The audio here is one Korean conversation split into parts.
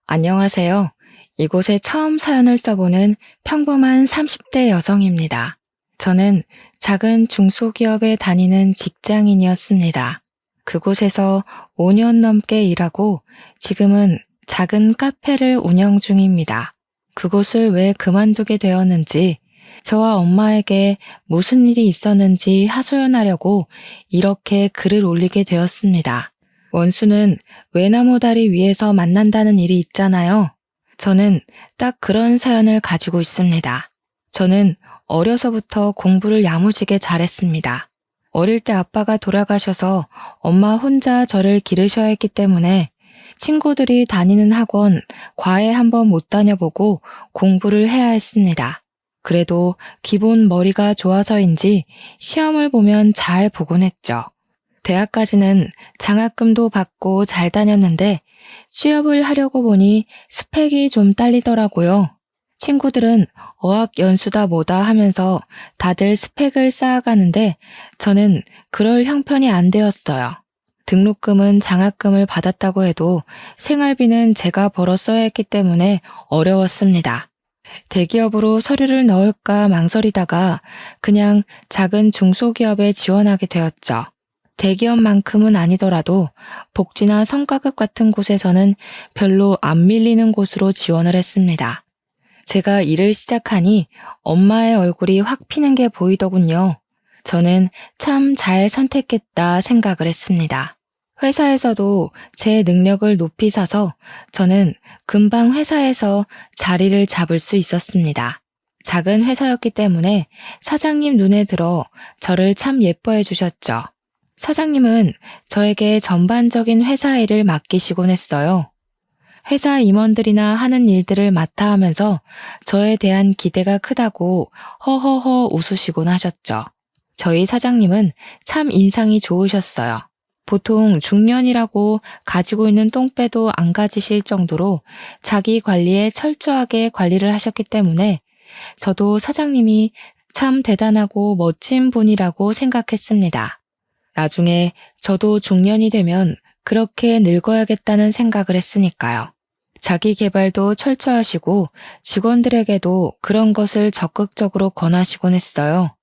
안녕하세요. 이곳에 처음 사연을 써보는 평범한 30대 여성입니다. 저는 작은 중소기업에 다니는 직장인이었습니다. 그곳에서 5년 넘게 일하고 지금은 작은 카페를 운영 중입니다. 그곳을 왜 그만두게 되었는지, 저와 엄마에게 무슨 일이 있었는지 하소연하려고 이렇게 글을 올리게 되었습니다. 원수는 외나무 다리 위에서 만난다는 일이 있잖아요. 저는 딱 그런 사연을 가지고 있습니다. 저는 어려서부터 공부를 야무지게 잘했습니다. 어릴 때 아빠가 돌아가셔서 엄마 혼자 저를 기르셔야 했기 때문에 친구들이 다니는 학원 과외 한번 못 다녀보고 공부를 해야 했습니다. 그래도 기본 머리가 좋아서인지 시험을 보면 잘 보곤 했죠. 대학까지는 장학금도 받고 잘 다녔는데 취업을 하려고 보니 스펙이 좀 딸리더라고요. 친구들은 어학 연수다 뭐다 하면서 다들 스펙을 쌓아가는데 저는 그럴 형편이 안 되었어요. 등록금은 장학금을 받았다고 해도 생활비는 제가 벌어 써야 했기 때문에 어려웠습니다. 대기업으로 서류를 넣을까 망설이다가 그냥 작은 중소기업에 지원하게 되었죠. 대기업만큼은 아니더라도 복지나 성과급 같은 곳에서는 별로 안 밀리는 곳으로 지원을 했습니다. 제가 일을 시작하니 엄마의 얼굴이 확 피는 게 보이더군요. 저는 참 잘 선택했다 생각을 했습니다. 회사에서도 제 능력을 높이 사서 저는 금방 회사에서 자리를 잡을 수 있었습니다. 작은 회사였기 때문에 사장님 눈에 들어 저를 참 예뻐해 주셨죠. 사장님은 저에게 전반적인 회사 일을 맡기시곤 했어요. 회사 임원들이나 하는 일들을 맡아 하면서 저에 대한 기대가 크다고 허허허 웃으시곤 하셨죠. 저희 사장님은 참 인상이 좋으셨어요. 보통 중년이라고 가지고 있는 똥배도 안 가지실 정도로 자기 관리에 철저하게 관리를 하셨기 때문에 저도 사장님이 참 대단하고 멋진 분이라고 생각했습니다. 나중에 저도 중년이 되면 그렇게 늙어야겠다는 생각을 했으니까요. 자기 개발도 철저하시고 직원들에게도 그런 것을 적극적으로 권하시곤 했어요.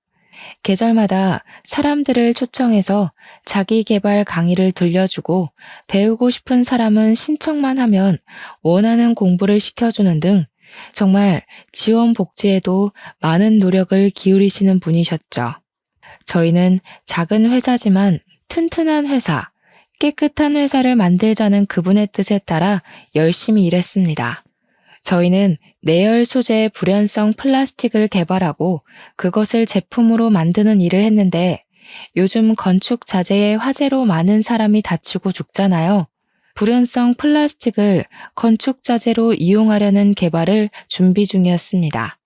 계절마다 사람들을 초청해서 자기 개발 강의를 들려주고 배우고 싶은 사람은 신청만 하면 원하는 공부를 시켜주는 등 정말 지원 복지에도 많은 노력을 기울이시는 분이셨죠. 저희는 작은 회사지만 튼튼한 회사, 깨끗한 회사를 만들자는 그분의 뜻에 따라 열심히 일했습니다. 저희는 내열 소재의 불연성 플라스틱을 개발하고 그것을 제품으로 만드는 일을 했는데 요즘 건축 자재의 화재로 많은 사람이 다치고 죽잖아요. 불연성 플라스틱을 건축 자재로 이용하려는 개발을 준비 중이었습니다.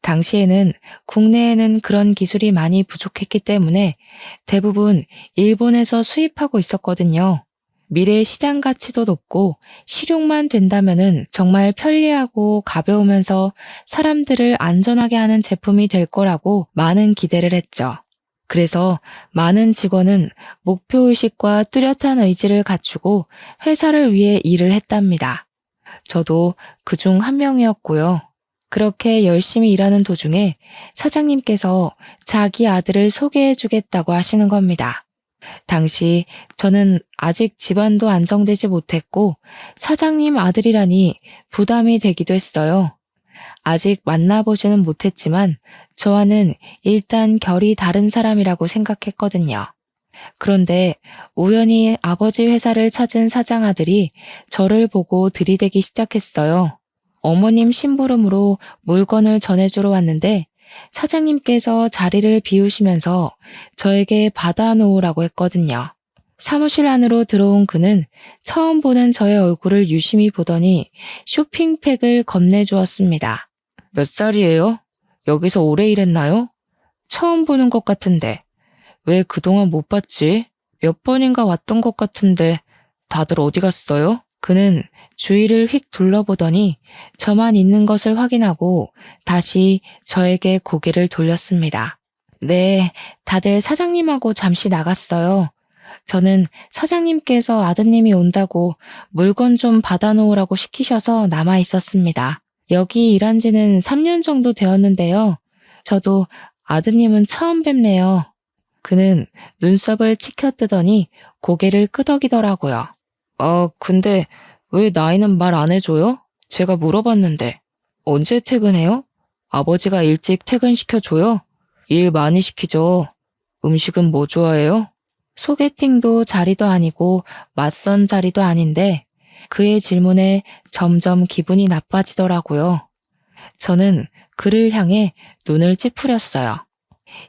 당시에는 국내에는 그런 기술이 많이 부족했기 때문에 대부분 일본에서 수입하고 있었거든요. 미래 시장 가치도 높고 실용만 된다면은 정말 편리하고 가벼우면서 사람들을 안전하게 하는 제품이 될 거라고 많은 기대를 했죠. 그래서 많은 직원은 목표의식과 뚜렷한 의지를 갖추고 회사를 위해 일을 했답니다. 저도 그중 한 명이었고요. 그렇게 열심히 일하는 도중에 사장님께서 자기 아들을 소개해 주겠다고 하시는 겁니다. 당시 저는 아직 집안도 안정되지 못했고 사장님 아들이라니 부담이 되기도 했어요. 아직 만나보지는 못했지만 저와는 일단 결이 다른 사람이라고 생각했거든요. 그런데 우연히 아버지 회사를 찾은 사장 아들이 저를 보고 들이대기 시작했어요. 어머님 심부름으로 물건을 전해주러 왔는데 사장님께서 자리를 비우시면서 저에게 받아놓으라고 했거든요. 사무실 안으로 들어온 그는 처음 보는 저의 얼굴을 유심히 보더니 쇼핑백을 건네주었습니다. 몇 살이에요? 여기서 오래 일했나요? 처음 보는 것 같은데. 왜 그동안 못 봤지? 몇 번인가 왔던 것 같은데 다들 어디 갔어요? 그는 주위를 휙 둘러보더니 저만 있는 것을 확인하고 다시 저에게 고개를 돌렸습니다. 네, 다들 사장님하고 잠시 나갔어요. 저는 사장님께서 아드님이 온다고 물건 좀 받아놓으라고 시키셔서 남아 있었습니다. 여기 일한 지는 3년 정도 되었는데요. 저도 아드님은 처음 뵙네요. 그는 눈썹을 치켜뜨더니 고개를 끄덕이더라고요. 근데 왜 나이는 말 안 해줘요? 제가 물어봤는데. 언제 퇴근해요? 아버지가 일찍 퇴근시켜줘요? 일 많이 시키죠. 음식은 뭐 좋아해요? 소개팅도 자리도 아니고 맞선 자리도 아닌데 그의 질문에 점점 기분이 나빠지더라고요. 저는 그를 향해 눈을 찌푸렸어요.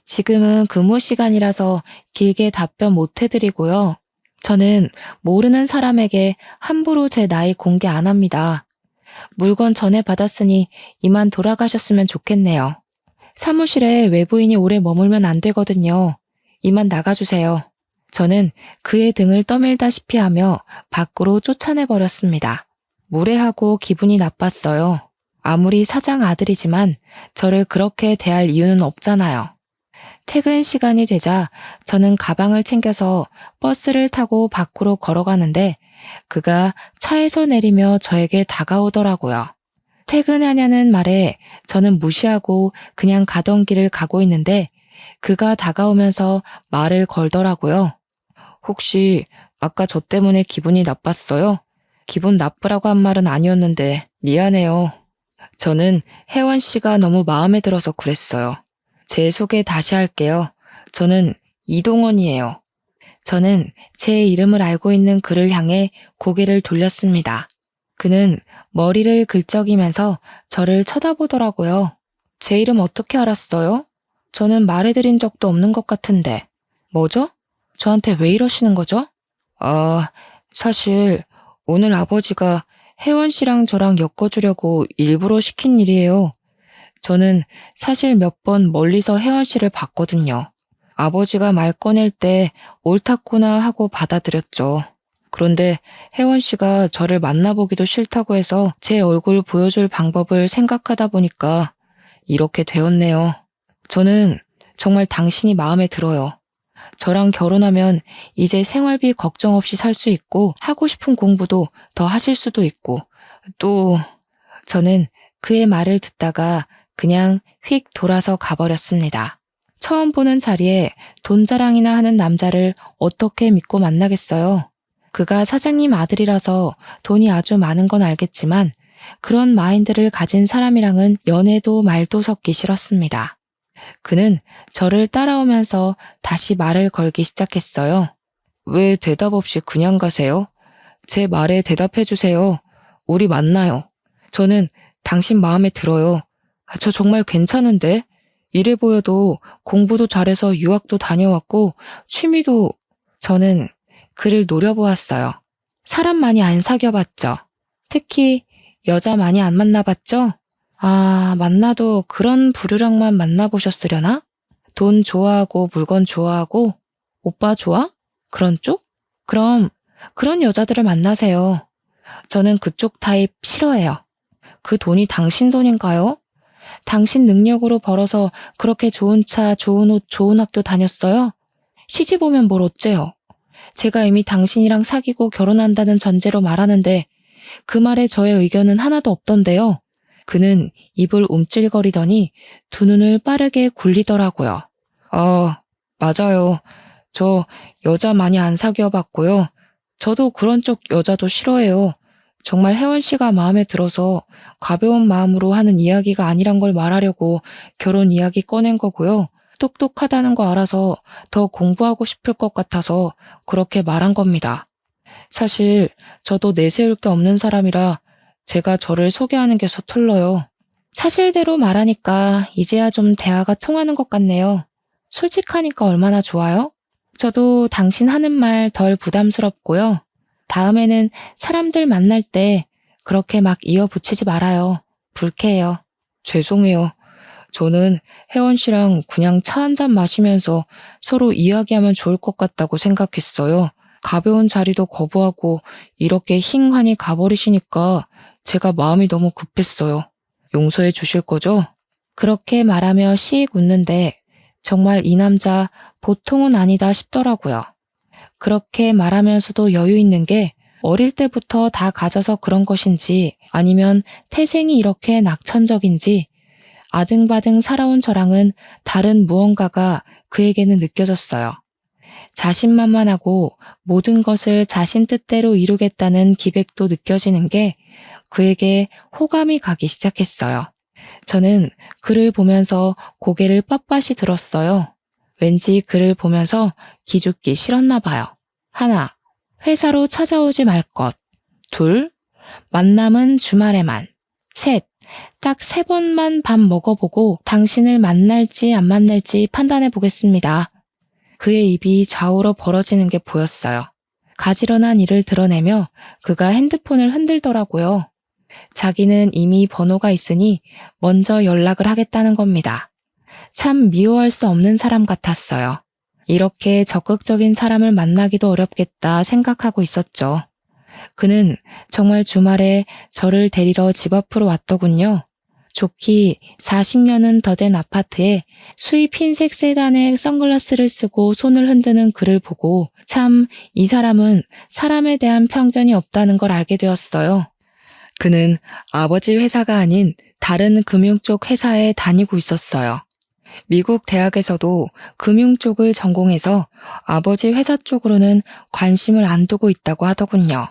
지금은 근무 시간이라서 길게 답변 못 해드리고요. 저는 모르는 사람에게 함부로 제 나이 공개 안 합니다. 물건 전에 받았으니 이만 돌아가셨으면 좋겠네요. 사무실에 외부인이 오래 머물면 안 되거든요. 이만 나가주세요. 저는 그의 등을 떠밀다시피 하며 밖으로 쫓아내버렸습니다. 무례하고 기분이 나빴어요. 아무리 사장 아들이지만 저를 그렇게 대할 이유는 없잖아요. 퇴근 시간이 되자 저는 가방을 챙겨서 버스를 타고 밖으로 걸어가는데 그가 차에서 내리며 저에게 다가오더라고요. 퇴근하냐는 말에 저는 무시하고 그냥 가던 길을 가고 있는데 그가 다가오면서 말을 걸더라고요. 혹시 아까 저 때문에 기분이 나빴어요? 기분 나쁘라고 한 말은 아니었는데 미안해요. 저는 혜원 씨가 너무 마음에 들어서 그랬어요. 제 소개 다시 할게요. 저는 이동원이에요. 저는 제 이름을 알고 있는 그를 향해 고개를 돌렸습니다. 그는 머리를 긁적이면서 저를 쳐다보더라고요. 제 이름 어떻게 알았어요? 저는 말해드린 적도 없는 것 같은데. 뭐죠? 저한테 왜 이러시는 거죠? 사실 오늘 아버지가 혜원 씨랑 저랑 엮어주려고 일부러 시킨 일이에요. 저는 사실 몇 번 멀리서 혜원 씨를 봤거든요. 아버지가 말 꺼낼 때 옳다구나 하고 받아들였죠. 그런데 혜원 씨가 저를 만나보기도 싫다고 해서 제 얼굴 보여줄 방법을 생각하다 보니까 이렇게 되었네요. 저는 정말 당신이 마음에 들어요. 저랑 결혼하면 이제 생활비 걱정 없이 살 수 있고 하고 싶은 공부도 더 하실 수도 있고 또 저는 그의 말을 듣다가 그냥 휙 돌아서 가버렸습니다. 처음 보는 자리에 돈 자랑이나 하는 남자를 어떻게 믿고 만나겠어요? 그가 사장님 아들이라서 돈이 아주 많은 건 알겠지만 그런 마인드를 가진 사람이랑은 연애도 말도 섞기 싫었습니다. 그는 저를 따라오면서 다시 말을 걸기 시작했어요. 왜 대답 없이 그냥 가세요? 제 말에 대답해 주세요. 우리 만나요. 저는 당신 마음에 들어요. 저 정말 괜찮은데? 이래 보여도 공부도 잘해서 유학도 다녀왔고 취미도 저는 그를 노려보았어요. 사람 많이 안 사귀어봤죠. 특히 여자 많이 안 만나봤죠? 만나도 그런 부류랑만 만나보셨으려나? 돈 좋아하고 물건 좋아하고 오빠 좋아? 그런 쪽? 그럼 그런 여자들을 만나세요. 저는 그쪽 타입 싫어해요. 그 돈이 당신 돈인가요? 당신 능력으로 벌어서 그렇게 좋은 차, 좋은 옷, 좋은 학교 다녔어요? 시집 오면 뭘 어째요? 제가 이미 당신이랑 사귀고 결혼한다는 전제로 말하는데 그 말에 저의 의견은 하나도 없던데요. 그는 입을 움찔거리더니 두 눈을 빠르게 굴리더라고요. 맞아요. 저 여자 많이 안 사귀어 봤고요. 저도 그런 쪽 여자도 싫어해요. 정말 혜원 씨가 마음에 들어서 가벼운 마음으로 하는 이야기가 아니란 걸 말하려고 결혼 이야기 꺼낸 거고요. 똑똑하다는 거 알아서 더 공부하고 싶을 것 같아서 그렇게 말한 겁니다. 사실 저도 내세울 게 없는 사람이라 제가 저를 소개하는 게 서툴러요. 사실대로 말하니까 이제야 좀 대화가 통하는 것 같네요. 솔직하니까 얼마나 좋아요? 저도 당신 하는 말 덜 부담스럽고요. 다음에는 사람들 만날 때 그렇게 막 이어붙이지 말아요. 불쾌해요. 죄송해요. 저는 혜원 씨랑 그냥 차 한 잔 마시면서 서로 이야기하면 좋을 것 같다고 생각했어요. 가벼운 자리도 거부하고 이렇게 힝하니 가버리시니까 제가 마음이 너무 급했어요. 용서해 주실 거죠? 그렇게 말하며 씩 웃는데 정말 이 남자 보통은 아니다 싶더라고요. 그렇게 말하면서도 여유 있는 게 어릴 때부터 다 가져서 그런 것인지 아니면 태생이 이렇게 낙천적인지 아등바등 살아온 저랑은 다른 무언가가 그에게는 느껴졌어요. 자신만만하고 모든 것을 자신 뜻대로 이루겠다는 기백도 느껴지는 게 그에게 호감이 가기 시작했어요. 저는 그를 보면서 고개를 빳빳이 들었어요. 왠지 그를 보면서 기죽기 싫었나 봐요. 하나, 회사로 찾아오지 말 것. 둘, 만남은 주말에만. 셋, 딱 3번만 밥 먹어보고 당신을 만날지 안 만날지 판단해 보겠습니다. 그의 입이 좌우로 벌어지는 게 보였어요. 가지런한 일을 드러내며 그가 핸드폰을 흔들더라고요. 자기는 이미 번호가 있으니 먼저 연락을 하겠다는 겁니다. 참 미워할 수 없는 사람 같았어요. 이렇게 적극적인 사람을 만나기도 어렵겠다 생각하고 있었죠. 그는 정말 주말에 저를 데리러 집 앞으로 왔더군요. 좋기 40년은 더 된 아파트에 수입 흰색 세단에 선글라스를 쓰고 손을 흔드는 그를 보고 참 이 사람은 사람에 대한 편견이 없다는 걸 알게 되었어요. 그는 아버지 회사가 아닌 다른 금융 쪽 회사에 다니고 있었어요. 미국 대학에서도 금융 쪽을 전공해서 아버지 회사 쪽으로는 관심을 안 두고 있다고 하더군요.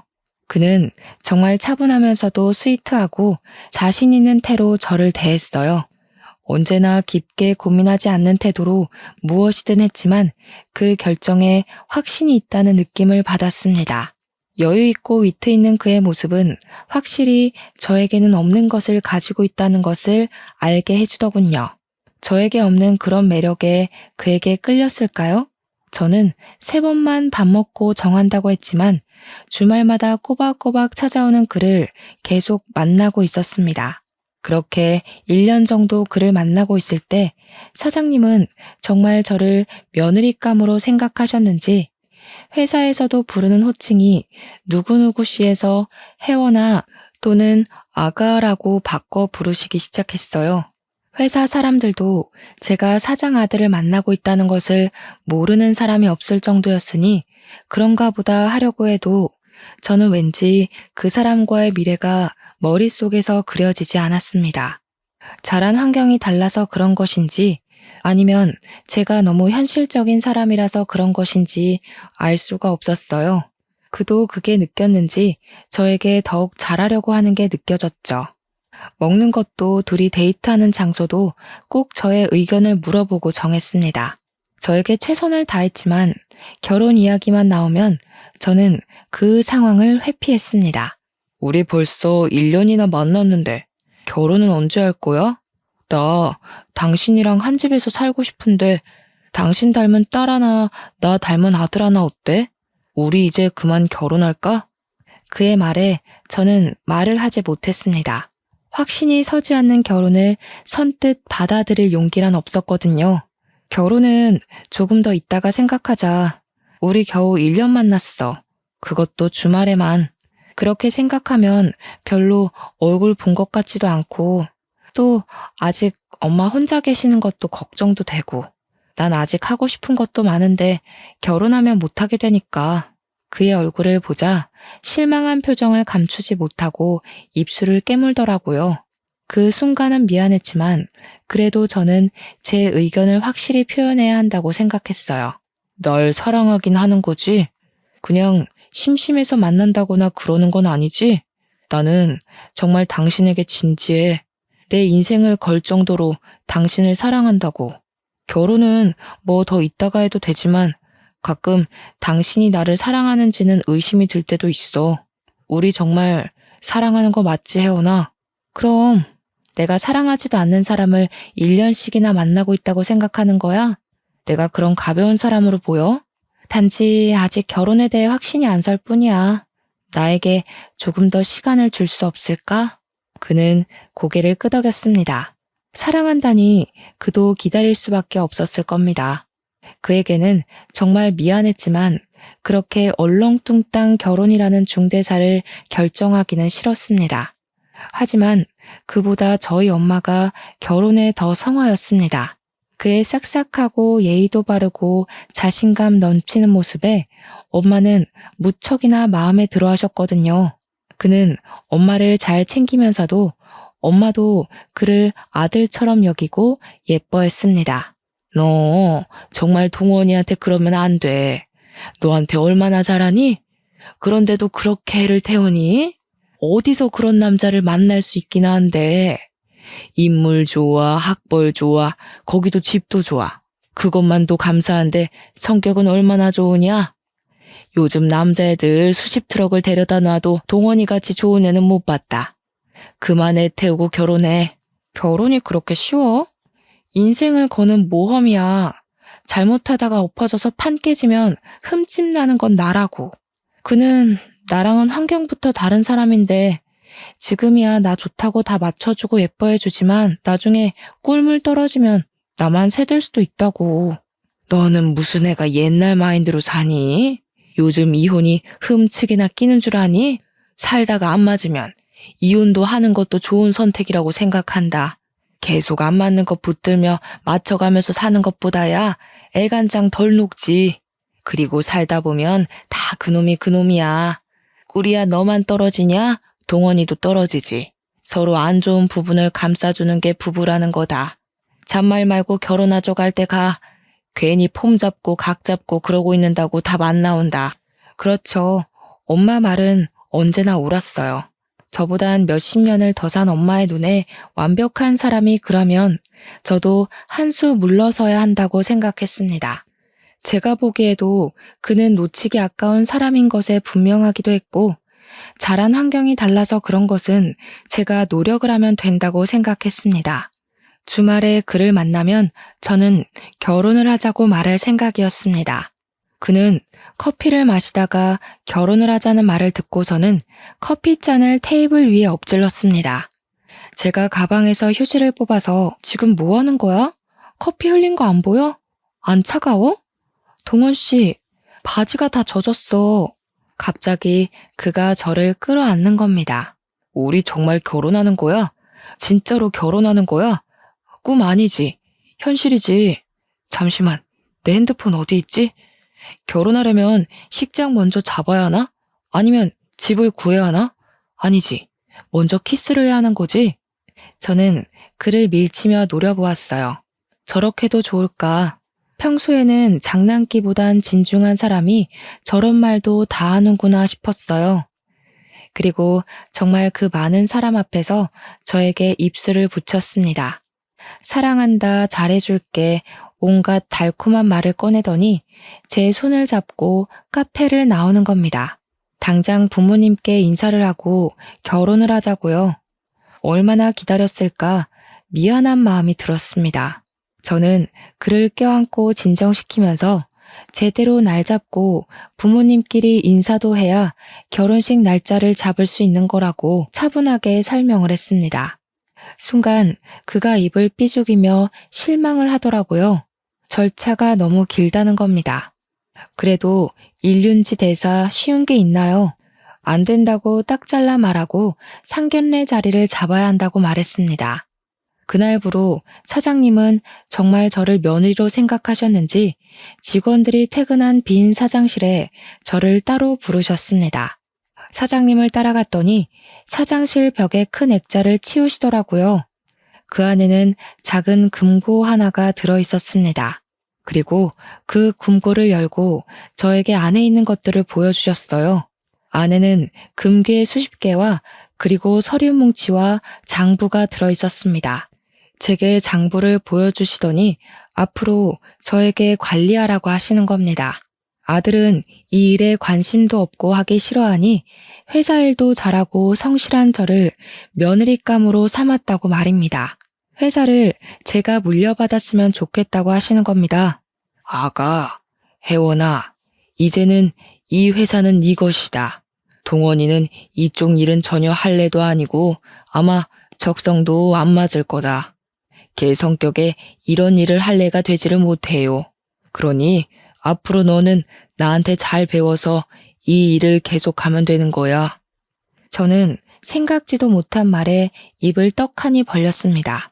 그는 정말 차분하면서도 스위트하고 자신 있는 태로 저를 대했어요. 언제나 깊게 고민하지 않는 태도로 무엇이든 했지만 그 결정에 확신이 있다는 느낌을 받았습니다. 여유 있고 위트 있는 그의 모습은 확실히 저에게는 없는 것을 가지고 있다는 것을 알게 해주더군요. 저에게 없는 그런 매력에 그에게 끌렸을까요? 저는 3번만 밥 먹고 정한다고 했지만 주말마다 꼬박꼬박 찾아오는 그를 계속 만나고 있었습니다. 그렇게 1년 정도 그를 만나고 있을 때 사장님은 정말 저를 며느리감으로 생각하셨는지 회사에서도 부르는 호칭이 누구누구 씨에서 혜원아 또는 아가라고 바꿔 부르시기 시작했어요. 회사 사람들도 제가 사장 아들을 만나고 있다는 것을 모르는 사람이 없을 정도였으니 그런가 보다 하려고 해도 저는 왠지 그 사람과의 미래가 머릿속에서 그려지지 않았습니다. 자란 환경이 달라서 그런 것인지 아니면 제가 너무 현실적인 사람이라서 그런 것인지 알 수가 없었어요. 그도 그게 느꼈는지 저에게 더욱 잘하려고 하는 게 느껴졌죠. 먹는 것도 둘이 데이트하는 장소도 꼭 저의 의견을 물어보고 정했습니다. 저에게 최선을 다했지만 결혼 이야기만 나오면 저는 그 상황을 회피했습니다. 우리 벌써 1년이나 만났는데 결혼은 언제 할 거야? 나 당신이랑 한 집에서 살고 싶은데 당신 닮은 딸 하나, 나 닮은 아들 하나 어때? 우리 이제 그만 결혼할까? 그의 말에 저는 말을 하지 못했습니다. 확신이 서지 않는 결혼을 선뜻 받아들일 용기란 없었거든요. 결혼은 조금 더 있다가 생각하자. 우리 겨우 1년 만났어. 그것도 주말에만. 그렇게 생각하면 별로 얼굴 본 것 같지도 않고 또 아직 엄마 혼자 계시는 것도 걱정도 되고 난 아직 하고 싶은 것도 많은데 결혼하면 못하게 되니까. 그의 얼굴을 보자 실망한 표정을 감추지 못하고 입술을 깨물더라고요. 그 순간은 미안했지만 그래도 저는 제 의견을 확실히 표현해야 한다고 생각했어요. 날 사랑하긴 하는 거지? 그냥 심심해서 만난다거나 그러는 건 아니지? 나는 정말 당신에게 진지해. 내 인생을 걸 정도로 당신을 사랑한다고. 결혼은 뭐 더 있다가 해도 되지만 가끔 당신이 나를 사랑하는지는 의심이 들 때도 있어. 우리 정말 사랑하는 거 맞지, 혜원아? 그럼 내가 사랑하지도 않는 사람을 1년씩이나 만나고 있다고 생각하는 거야? 내가 그런 가벼운 사람으로 보여? 단지 아직 결혼에 대해 확신이 안 설 뿐이야. 나에게 조금 더 시간을 줄 수 없을까? 그는 고개를 끄덕였습니다. 사랑한다니 그도 기다릴 수밖에 없었을 겁니다. 그에게는 정말 미안했지만 그렇게 얼렁뚱땅 결혼이라는 중대사를 결정하기는 싫었습니다. 하지만 그보다 저희 엄마가 결혼에 더 성화였습니다. 그의 싹싹하고 예의도 바르고 자신감 넘치는 모습에 엄마는 무척이나 마음에 들어 하셨거든요. 그는 엄마를 잘 챙기면서도 엄마도 그를 아들처럼 여기고 예뻐했습니다. 너 정말 동원이한테 그러면 안 돼. 너한테 얼마나 잘하니? 그런데도 그렇게 애를 태우니? 어디서 그런 남자를 만날 수 있긴 한데. 인물 좋아, 학벌 좋아, 거기도 집도 좋아. 그것만도 감사한데 성격은 얼마나 좋으냐? 요즘 남자애들 수십 트럭을 데려다 놔도 동원이같이 좋은 애는 못 봤다. 그만 애 태우고 결혼해. 결혼이 그렇게 쉬워? 인생을 거는 모험이야. 잘못하다가 엎어져서 판 깨지면 흠집 나는 건 나라고. 그는 나랑은 환경부터 다른 사람인데 지금이야 나 좋다고 다 맞춰주고 예뻐해주지만 나중에 꿀물 떨어지면 나만 새될 수도 있다고. 너는 무슨 애가 옛날 마인드로 사니? 요즘 이혼이 흠치기나 끼는 줄 아니? 살다가 안 맞으면 이혼도 하는 것도 좋은 선택이라고 생각한다. 계속 안 맞는 거 붙들며 맞춰가면서 사는 것보다야 애간장 덜 녹지. 그리고 살다 보면 다 그놈이 그놈이야. 꿀이야 너만 떨어지냐? 동원이도 떨어지지. 서로 안 좋은 부분을 감싸주는 게 부부라는 거다. 잔말 말고 결혼하자고 할 때 가. 괜히 폼 잡고 각 잡고 그러고 있는다고 답 안 나온다. 그렇죠. 엄마 말은 언제나 옳았어요. 저보단 몇십 년을 더 산 엄마의 눈에 완벽한 사람이 그러면 저도 한 수 물러서야 한다고 생각했습니다. 제가 보기에도 그는 놓치기 아까운 사람인 것에 분명하기도 했고 자란 환경이 달라서 그런 것은 제가 노력을 하면 된다고 생각했습니다. 주말에 그를 만나면 저는 결혼을 하자고 말할 생각이었습니다. 그는 커피를 마시다가 결혼을 하자는 말을 듣고서는 커피잔을 테이블 위에 엎질렀습니다. 제가 가방에서 휴지를 뽑아서 지금 뭐 하는 거야? 커피 흘린 거 안 보여? 안 차가워? 동원 씨, 바지가 다 젖었어. 갑자기 그가 저를 끌어안는 겁니다. 우리 정말 결혼하는 거야? 진짜로 결혼하는 거야? 꿈 아니지? 현실이지? 잠시만, 내 핸드폰 어디 있지? 결혼하려면 식장 먼저 잡아야 하나? 아니면 집을 구해야 하나? 아니지. 먼저 키스를 해야 하는 거지? 저는 그를 밀치며 노려보았어요. 저렇게도 좋을까? 평소에는 장난기보단 진중한 사람이 저런 말도 다 하는구나 싶었어요. 그리고 정말 그 많은 사람 앞에서 저에게 입술을 붙였습니다. 사랑한다, 잘해줄게, 온갖 달콤한 말을 꺼내더니 제 손을 잡고 카페를 나오는 겁니다. 당장 부모님께 인사를 하고 결혼을 하자고요. 얼마나 기다렸을까 미안한 마음이 들었습니다. 저는 그를 껴안고 진정시키면서 제대로 날 잡고 부모님끼리 인사도 해야 결혼식 날짜를 잡을 수 있는 거라고 차분하게 설명을 했습니다. 순간 그가 입을 삐죽이며 실망을 하더라고요. 절차가 너무 길다는 겁니다. 그래도 일륜지 대사 쉬운 게 있나요? 안 된다고 딱 잘라 말하고 상견례 자리를 잡아야 한다고 말했습니다. 그날부로 사장님은 정말 저를 며느리로 생각하셨는지 직원들이 퇴근한 빈 사장실에 저를 따로 부르셨습니다. 사장님을 따라갔더니 사장실 벽에 큰 액자를 치우시더라고요. 그 안에는 작은 금고 하나가 들어있었습니다. 그리고 그 금고를 열고 저에게 안에 있는 것들을 보여주셨어요. 안에는 금괴 수십 개와 그리고 서류 뭉치와 장부가 들어있었습니다. 제게 장부를 보여주시더니 앞으로 저에게 관리하라고 하시는 겁니다. 아들은 이 일에 관심도 없고 하기 싫어하니 회사 일도 잘하고 성실한 저를 며느리감으로 삼았다고 말입니다. 회사를 제가 물려받았으면 좋겠다고 하시는 겁니다. 아가, 혜원아, 이제는 이 회사는 네 것이다. 동원이는 이쪽 일은 전혀 할래도 아니고 아마 적성도 안 맞을 거다. 걔 성격에 이런 일을 할 애가 되지를 못해요. 그러니 앞으로 너는 나한테 잘 배워서 이 일을 계속하면 되는 거야. 저는 생각지도 못한 말에 입을 떡하니 벌렸습니다.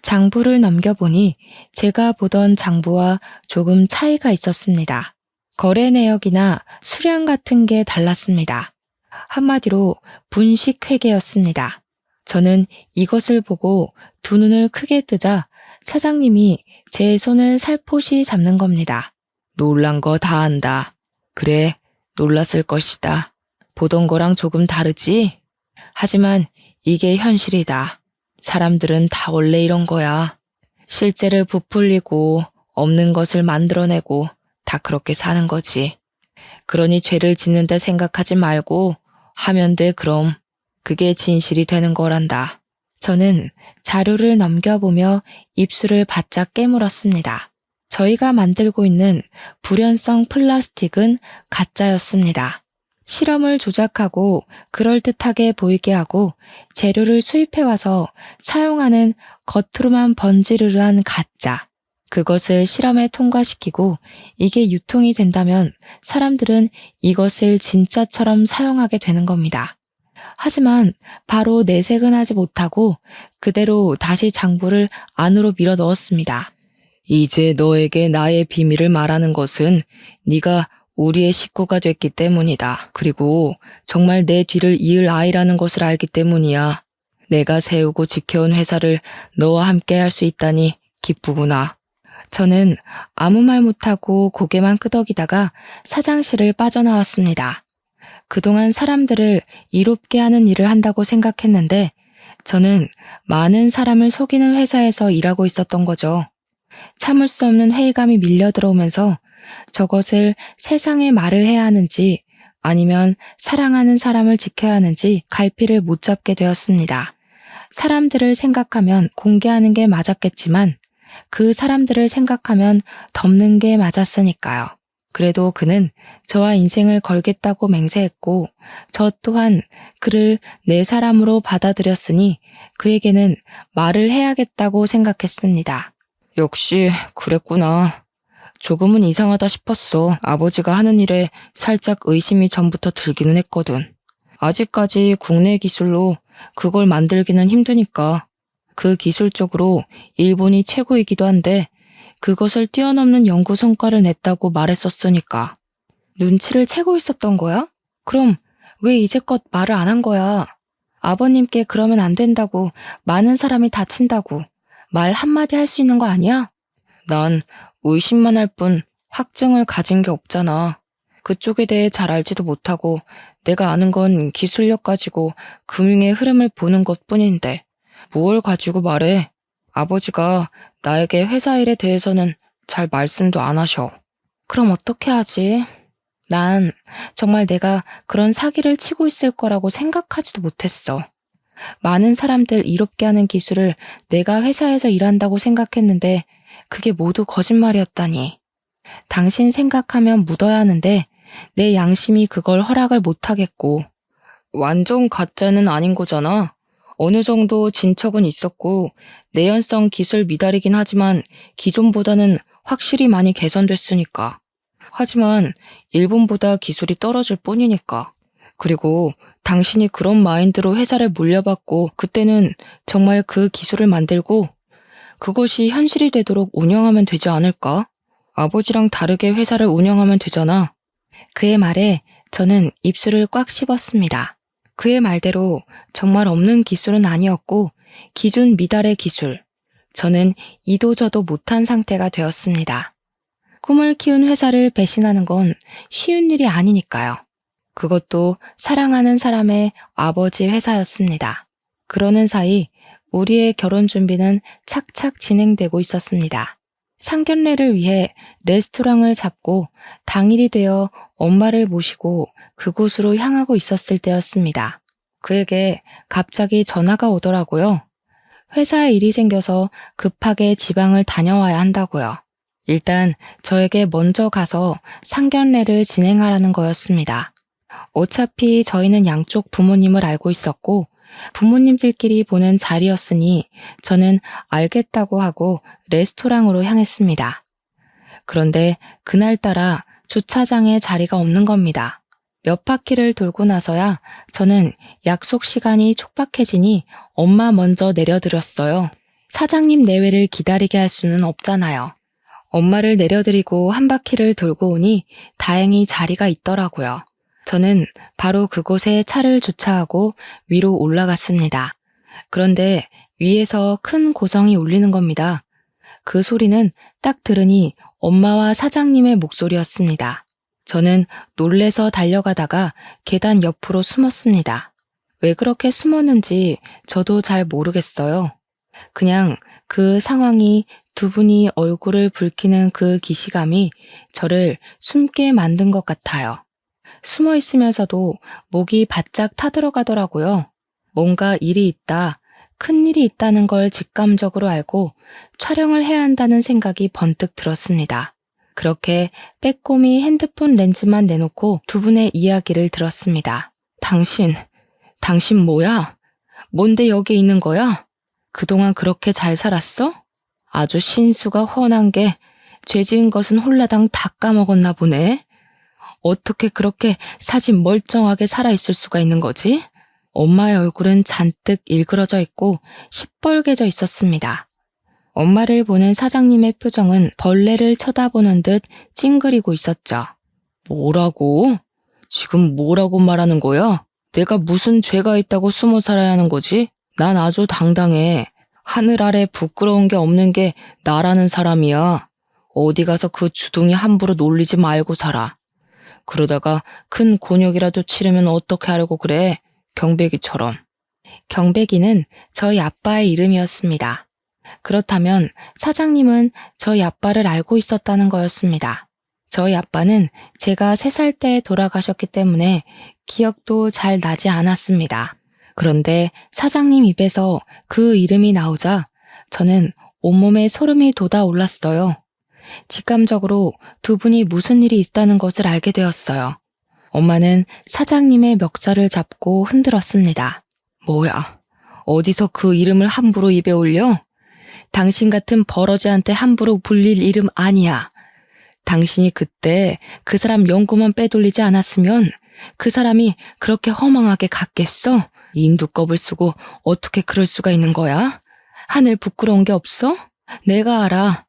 장부를 넘겨보니 제가 보던 장부와 조금 차이가 있었습니다. 거래 내역이나 수량 같은 게 달랐습니다. 한마디로 분식회계였습니다. 저는 이것을 보고 두 눈을 크게 뜨자 사장님이 제 손을 살포시 잡는 겁니다. 놀란 거 다 안다. 그래, 놀랐을 것이다. 보던 거랑 조금 다르지? 하지만 이게 현실이다. 사람들은 다 원래 이런 거야. 실제를 부풀리고 없는 것을 만들어내고 다 그렇게 사는 거지. 그러니 죄를 짓는다 생각하지 말고 하면 돼 그럼. 그게 진실이 되는 거란다. 저는 자료를 넘겨보며 입술을 바짝 깨물었습니다. 저희가 만들고 있는 불연성 플라스틱은 가짜였습니다. 실험을 조작하고 그럴듯하게 보이게 하고 재료를 수입해와서 사용하는 겉으로만 번지르르한 가짜. 그것을 실험에 통과시키고 이게 유통이 된다면 사람들은 이것을 진짜처럼 사용하게 되는 겁니다. 하지만 바로 내색은 하지 못하고 그대로 다시 장부를 안으로 밀어 넣었습니다. 이제 너에게 나의 비밀을 말하는 것은 네가 우리의 식구가 됐기 때문이다. 그리고 정말 내 뒤를 이을 아이라는 것을 알기 때문이야. 내가 세우고 지켜온 회사를 너와 함께 할 수 있다니 기쁘구나. 저는 아무 말 못하고 고개만 끄덕이다가 사장실을 빠져나왔습니다. 그동안 사람들을 이롭게 하는 일을 한다고 생각했는데 저는 많은 사람을 속이는 회사에서 일하고 있었던 거죠. 참을 수 없는 회의감이 밀려 들어오면서 저것을 세상에 말을 해야 하는지 아니면 사랑하는 사람을 지켜야 하는지 갈피를 못 잡게 되었습니다. 사람들을 생각하면 공개하는 게 맞았겠지만 그 사람들을 생각하면 덮는 게 맞았으니까요. 그래도 그는 저와 인생을 걸겠다고 맹세했고 저 또한 그를 내 사람으로 받아들였으니 그에게는 말을 해야겠다고 생각했습니다. 역시 그랬구나. 조금은 이상하다 싶었어. 아버지가 하는 일에 살짝 의심이 전부터 들기는 했거든. 아직까지 국내 기술로 그걸 만들기는 힘드니까. 그 기술적으로 일본이 최고이기도 한데 그것을 뛰어넘는 연구 성과를 냈다고 말했었으니까. 눈치를 채고 있었던 거야? 그럼 왜 이제껏 말을 안 한 거야? 아버님께 그러면 안 된다고, 많은 사람이 다친다고 말 한마디 할 수 있는 거 아니야? 난 의심만 할 뿐 확증을 가진 게 없잖아. 그쪽에 대해 잘 알지도 못하고 내가 아는 건 기술력 가지고 금융의 흐름을 보는 것뿐인데 무얼 가지고 말해? 아버지가 나에게 회사 일에 대해서는 잘 말씀도 안 하셔. 그럼 어떻게 하지? 난 정말 내가 그런 사기를 치고 있을 거라고 생각하지도 못했어. 많은 사람들 이롭게 하는 기술을 내가 회사에서 일한다고 생각했는데 그게 모두 거짓말이었다니. 당신 생각하면 묻어야 하는데 내 양심이 그걸 허락을 못하겠고. 완전 가짜는 아닌 거잖아. 어느 정도 진척은 있었고 내연성 기술 미달이긴 하지만 기존보다는 확실히 많이 개선됐으니까. 하지만 일본보다 기술이 떨어질 뿐이니까. 그리고 당신이 그런 마인드로 회사를 물려받고 그때는 정말 그 기술을 만들고 그것이 현실이 되도록 운영하면 되지 않을까? 아버지랑 다르게 회사를 운영하면 되잖아. 그의 말에 저는 입술을 꽉 씹었습니다. 그의 말대로 정말 없는 기술은 아니었고 기준 미달의 기술. 저는 이도저도 못한 상태가 되었습니다. 꿈을 키운 회사를 배신하는 건 쉬운 일이 아니니까요. 그것도 사랑하는 사람의 아버지 회사였습니다. 그러는 사이 우리의 결혼 준비는 착착 진행되고 있었습니다. 상견례를 위해 레스토랑을 잡고 당일이 되어 엄마를 모시고 그곳으로 향하고 있었을 때였습니다. 그에게 갑자기 전화가 오더라고요. 회사에 일이 생겨서 급하게 지방을 다녀와야 한다고요. 일단 저에게 먼저 가서 상견례를 진행하라는 거였습니다. 어차피 저희는 양쪽 부모님을 알고 있었고 부모님들끼리 보는 자리였으니 저는 알겠다고 하고 레스토랑으로 향했습니다. 그런데 그날따라 주차장에 자리가 없는 겁니다. 몇 바퀴를 돌고 나서야 저는 약속 시간이 촉박해지니 엄마 먼저 내려드렸어요. 사장님 내외를 기다리게 할 수는 없잖아요. 엄마를 내려드리고 한 바퀴를 돌고 오니 다행히 자리가 있더라고요. 저는 바로 그곳에 차를 주차하고 위로 올라갔습니다. 그런데 위에서 큰 고성이 울리는 겁니다. 그 소리는 딱 들으니 엄마와 사장님의 목소리였습니다. 저는 놀래서 달려가다가 계단 옆으로 숨었습니다. 왜 그렇게 숨었는지 저도 잘 모르겠어요. 그냥 그 상황이 두 분이 얼굴을 붉히는 그 기시감이 저를 숨게 만든 것 같아요. 숨어 있으면서도 목이 바짝 타들어가더라고요. 뭔가 일이 있다, 큰 일이 있다는 걸 직감적으로 알고 촬영을 해야 한다는 생각이 번뜩 들었습니다. 그렇게 빼꼼히 핸드폰 렌즈만 내놓고 두 분의 이야기를 들었습니다. 당신 뭐야? 뭔데 여기 있는 거야? 그동안 그렇게 잘 살았어? 아주 신수가 훤한 게 죄 지은 것은 홀라당 다 까먹었나 보네. 어떻게 그렇게 사진 멀쩡하게 살아있을 수가 있는 거지? 엄마의 얼굴은 잔뜩 일그러져 있고 시뻘개져 있었습니다. 엄마를 보는 사장님의 표정은 벌레를 쳐다보는 듯 찡그리고 있었죠. 뭐라고? 지금 뭐라고 말하는 거야? 내가 무슨 죄가 있다고 숨어 살아야 하는 거지? 난 아주 당당해. 하늘 아래 부끄러운 게 없는 게 나라는 사람이야. 어디 가서 그 주둥이 함부로 놀리지 말고 살아. 그러다가 큰 곤욕이라도 치르면 어떻게 하려고 그래? 경배기처럼. 경배기는 저희 아빠의 이름이었습니다. 그렇다면 사장님은 저희 아빠를 알고 있었다는 거였습니다. 저희 아빠는 제가 3살 때 돌아가셨기 때문에 기억도 잘 나지 않았습니다. 그런데 사장님 입에서 그 이름이 나오자 저는 온몸에 소름이 돋아올랐어요. 직감적으로 두 분이 무슨 일이 있다는 것을 알게 되었어요. 엄마는 사장님의 멱살을 잡고 흔들었습니다. 뭐야? 어디서 그 이름을 함부로 입에 올려? 당신 같은 버러지한테 함부로 불릴 이름 아니야. 당신이 그때 그 사람 연고만 빼돌리지 않았으면 그 사람이 그렇게 허망하게 갔겠어? 인두껍을 쓰고 어떻게 그럴 수가 있는 거야? 하늘 부끄러운 게 없어? 내가 알아.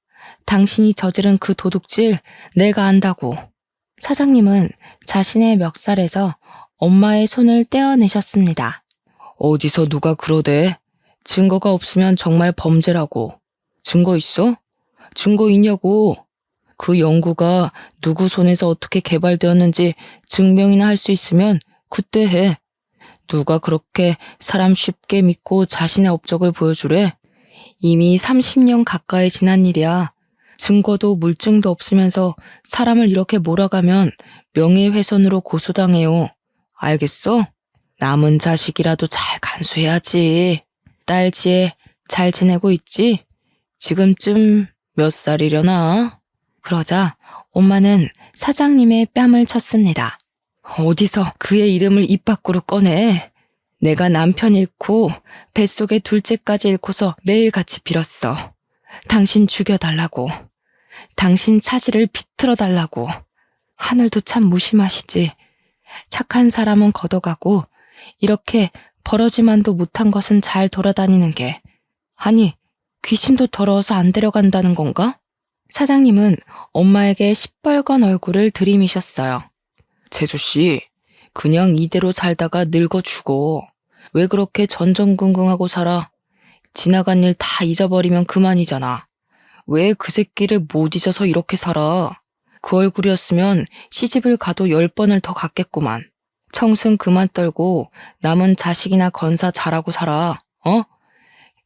당신이 저지른 그 도둑질 내가 안다고. 사장님은 자신의 멱살에서 엄마의 손을 떼어내셨습니다. 어디서 누가 그러대? 증거가 없으면 정말 범죄라고. 증거 있어? 증거 있냐고. 그 연구가 누구 손에서 어떻게 개발되었는지 증명이나 할 수 있으면 그때 해. 누가 그렇게 사람 쉽게 믿고 자신의 업적을 보여주래? 이미 30년 가까이 지난 일이야. 증거도 물증도 없으면서 사람을 이렇게 몰아가면 명예훼손으로 고소당해요. 알겠어? 남은 자식이라도 잘 간수해야지. 딸 지혜 잘 지내고 있지? 지금쯤 몇 살이려나? 그러자 엄마는 사장님의 뺨을 쳤습니다. 어디서 그의 이름을 입 밖으로 꺼내? 내가 남편 잃고 뱃속에 둘째까지 잃고서 매일같이 빌었어. 당신 죽여달라고. 당신 차지를 비틀어달라고. 하늘도 참 무심하시지. 착한 사람은 걷어가고 이렇게 버러지만도 못한 것은 잘 돌아다니는 게. 아니, 귀신도 더러워서 안 데려간다는 건가? 사장님은 엄마에게 시뻘건 얼굴을 들이미셨어요. 재수씨, 그냥 이대로 살다가 늙어 죽어. 왜 그렇게 전전긍긍하고 살아? 지나간 일 다 잊어버리면 그만이잖아. 왜 그 새끼를 못 잊어서 이렇게 살아? 그 얼굴이었으면 시집을 가도 10번을 더 갔겠구만. 청승 그만 떨고 남은 자식이나 건사 잘하고 살아. 어?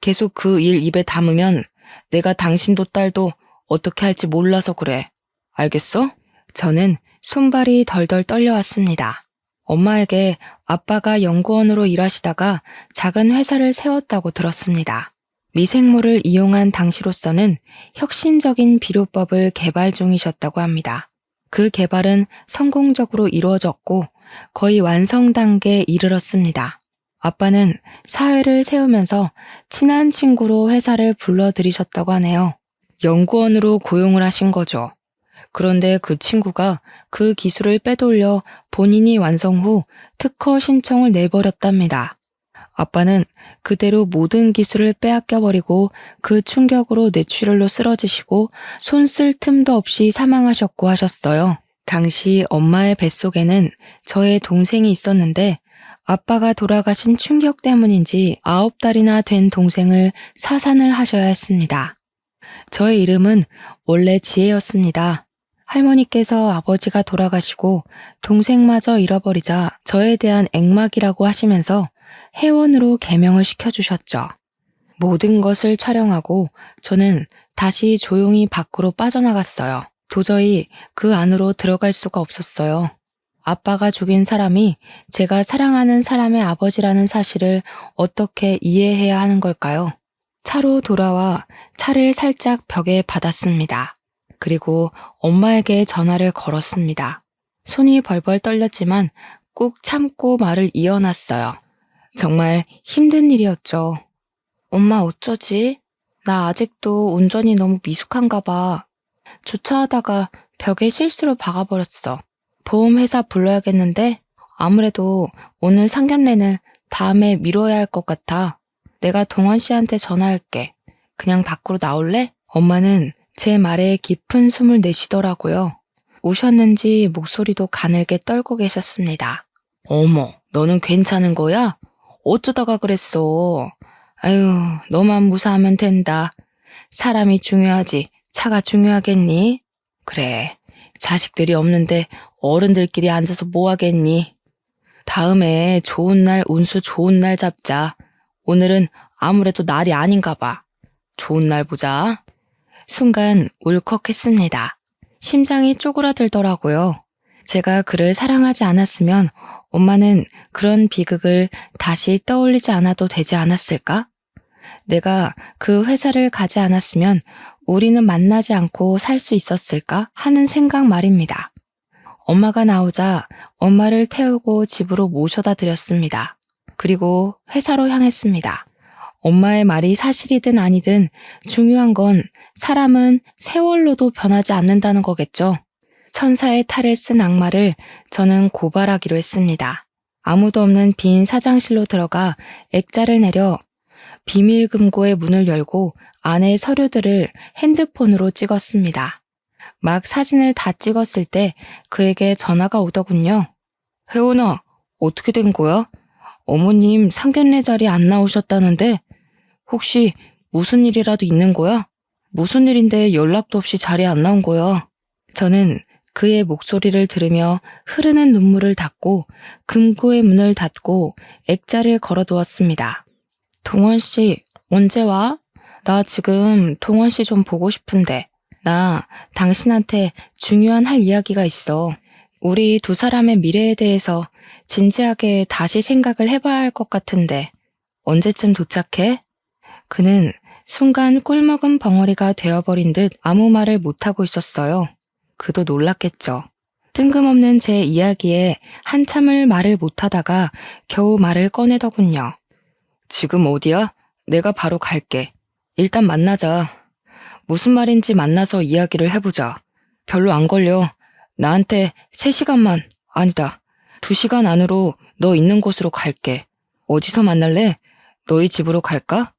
계속 그 일 입에 담으면 내가 당신도 딸도 어떻게 할지 몰라서 그래. 알겠어? 저는 손발이 덜덜 떨려왔습니다. 엄마에게 아빠가 연구원으로 일하시다가 작은 회사를 세웠다고 들었습니다. 미생물을 이용한 당시로서는 혁신적인 비료법을 개발 중이셨다고 합니다. 그 개발은 성공적으로 이루어졌고 거의 완성 단계에 이르렀습니다. 아빠는 사회를 세우면서 친한 친구로 회사를 불러들이셨다고 하네요. 연구원으로 고용을 하신 거죠. 그런데 그 친구가 그 기술을 빼돌려 본인이 완성 후 특허 신청을 내버렸답니다. 아빠는 그대로 모든 기술을 빼앗겨버리고 그 충격으로 뇌출혈로 쓰러지시고 손 쓸 틈도 없이 사망하셨고 하셨어요. 당시 엄마의 뱃속에는 저의 동생이 있었는데 아빠가 돌아가신 충격 때문인지 9달이나 된 동생을 사산을 하셔야 했습니다. 저의 이름은 원래 지혜였습니다. 할머니께서 아버지가 돌아가시고 동생마저 잃어버리자 저에 대한 액막이라고 하시면서 회원으로 개명을 시켜주셨죠. 모든 것을 촬영하고 저는 다시 조용히 밖으로 빠져나갔어요. 도저히 그 안으로 들어갈 수가 없었어요. 아빠가 죽인 사람이 제가 사랑하는 사람의 아버지라는 사실을 어떻게 이해해야 하는 걸까요? 차로 돌아와 차를 살짝 벽에 받았습니다. 그리고 엄마에게 전화를 걸었습니다. 손이 벌벌 떨렸지만 꾹 참고 말을 이어놨어요. 정말 힘든 일이었죠. 엄마 어쩌지? 나 아직도 운전이 너무 미숙한가 봐. 주차하다가 벽에 실수로 박아버렸어. 보험회사 불러야겠는데 아무래도 오늘 상견례는 다음에 미뤄야 할 것 같아. 내가 동원 씨한테 전화할게. 그냥 밖으로 나올래? 엄마는 제 말에 깊은 숨을 내쉬더라고요. 우셨는지 목소리도 가늘게 떨고 계셨습니다. 어머, 너는 괜찮은 거야? 어쩌다가 그랬어? 아유, 너만 무사하면 된다. 사람이 중요하지 차가 중요하겠니? 그래, 자식들이 없는데 어른들끼리 앉아서 뭐 하겠니? 다음에 좋은 날, 운수 좋은 날 잡자. 오늘은 아무래도 날이 아닌가 봐. 좋은 날 보자. 순간 울컥했습니다. 심장이 쪼그라들더라고요. 제가 그를 사랑하지 않았으면 엄마는 그런 비극을 다시 떠올리지 않아도 되지 않았을까? 내가 그 회사를 가지 않았으면 우리는 만나지 않고 살 수 있었을까 하는 생각 말입니다. 엄마가 나오자 엄마를 태우고 집으로 모셔다 드렸습니다. 그리고 회사로 향했습니다. 엄마의 말이 사실이든 아니든 중요한 건 사람은 세월로도 변하지 않는다는 거겠죠. 천사의 탈을 쓴 악마를 저는 고발하기로 했습니다. 아무도 없는 빈 사장실로 들어가 액자를 내려 비밀 금고의 문을 열고 안의 서류들을 핸드폰으로 찍었습니다. 막 사진을 다 찍었을 때 그에게 전화가 오더군요. 혜원아, 어떻게 된 거야? 어머님 상견례 자리에 안 나오셨다는데 혹시 무슨 일이라도 있는 거야? 무슨 일인데 연락도 없이 자리에 안 나온 거야? 저는 그의 목소리를 들으며 흐르는 눈물을 닦고 금고의 문을 닫고 액자를 걸어두었습니다. 동원 씨, 언제 와? 나 지금 동원 씨 좀 보고 싶은데. 나 당신한테 중요한 할 이야기가 있어. 우리 두 사람의 미래에 대해서 진지하게 다시 생각을 해봐야 할 것 같은데 언제쯤 도착해? 그는 순간 꿀먹은 벙어리가 되어버린 듯 아무 말을 못하고 있었어요. 그도 놀랐겠죠. 뜬금없는 제 이야기에 한참을 말을 못하다가 겨우 말을 꺼내더군요. 지금 어디야? 내가 바로 갈게. 일단 만나자. 무슨 말인지 만나서 이야기를 해보자. 별로 안 걸려. 나한테 3시간만, 아니다. 2시간 안으로 너 있는 곳으로 갈게. 어디서 만날래? 너희 집으로 갈까?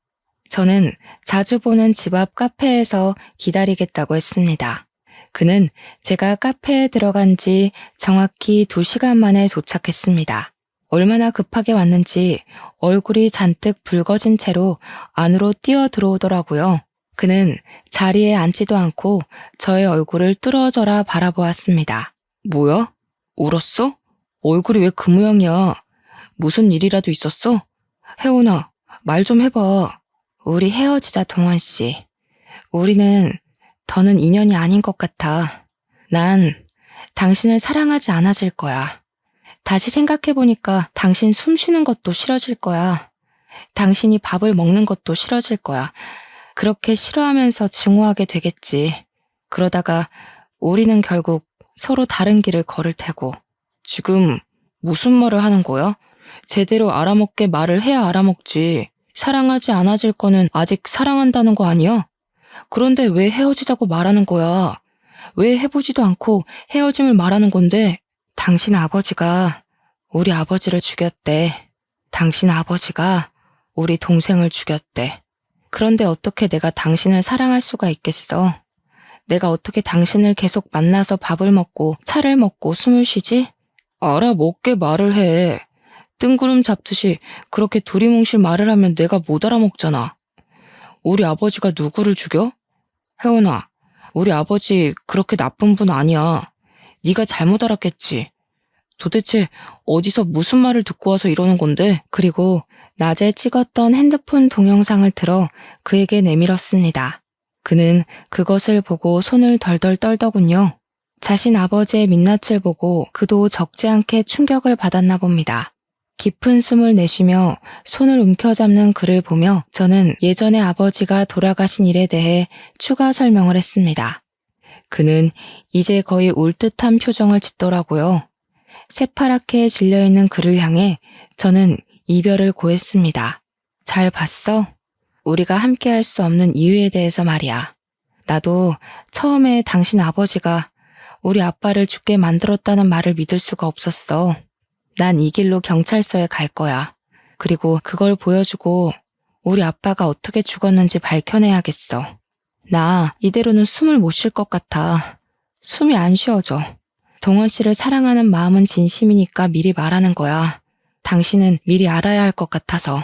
저는 자주 보는 집 앞 카페에서 기다리겠다고 했습니다. 그는 제가 카페에 들어간 지 정확히 2시간 만에 도착했습니다. 얼마나 급하게 왔는지 얼굴이 잔뜩 붉어진 채로 안으로 뛰어 들어오더라고요. 그는 자리에 앉지도 않고 저의 얼굴을 뚫어져라 바라보았습니다. 뭐야? 울었어? 얼굴이 왜 그 모양이야? 무슨 일이라도 있었어? 혜원아, 말 좀 해봐. 우리 헤어지자, 동원 씨. 우리는 더는 인연이 아닌 것 같아. 난 당신을 사랑하지 않아질 거야. 다시 생각해보니까 당신 숨 쉬는 것도 싫어질 거야. 당신이 밥을 먹는 것도 싫어질 거야. 그렇게 싫어하면서 증오하게 되겠지. 그러다가 우리는 결국 서로 다른 길을 걸을 테고. 지금 무슨 말을 하는 거야? 제대로 알아먹게 말을 해야 알아먹지. 사랑하지 않아질 거는 아직 사랑한다는 거 아니야? 그런데 왜 헤어지자고 말하는 거야? 왜 해보지도 않고 헤어짐을 말하는 건데? 당신 아버지가 우리 아버지를 죽였대. 당신 아버지가 우리 동생을 죽였대. 그런데 어떻게 내가 당신을 사랑할 수가 있겠어? 내가 어떻게 당신을 계속 만나서 밥을 먹고 차를 먹고 숨을 쉬지? 알아먹게 말을 해. 뜬구름 잡듯이 그렇게 두리뭉실 말을 하면 내가 못 알아먹잖아. 우리 아버지가 누구를 죽여? 혜원아, 우리 아버지 그렇게 나쁜 분 아니야. 네가 잘못 알았겠지. 도대체 어디서 무슨 말을 듣고 와서 이러는 건데? 그리고 낮에 찍었던 핸드폰 동영상을 들어 그에게 내밀었습니다. 그는 그것을 보고 손을 덜덜 떨더군요. 자신 아버지의 민낯을 보고 그도 적지 않게 충격을 받았나 봅니다. 깊은 숨을 내쉬며 손을 움켜잡는 그를 보며 저는 예전에 아버지가 돌아가신 일에 대해 추가 설명을 했습니다. 그는 이제 거의 울 듯한 표정을 짓더라고요. 새파랗게 질려있는 그를 향해 저는 이별을 고했습니다. 잘 봤어? 우리가 함께 할 수 없는 이유에 대해서 말이야. 나도 처음에 당신 아버지가 우리 아빠를 죽게 만들었다는 말을 믿을 수가 없었어. 난 이 길로 경찰서에 갈 거야. 그리고 그걸 보여주고 우리 아빠가 어떻게 죽었는지 밝혀내야겠어. 나 이대로는 숨을 못 쉴 것 같아. 숨이 안 쉬어져. 동원 씨를 사랑하는 마음은 진심이니까 미리 말하는 거야. 당신은 미리 알아야 할 것 같아서.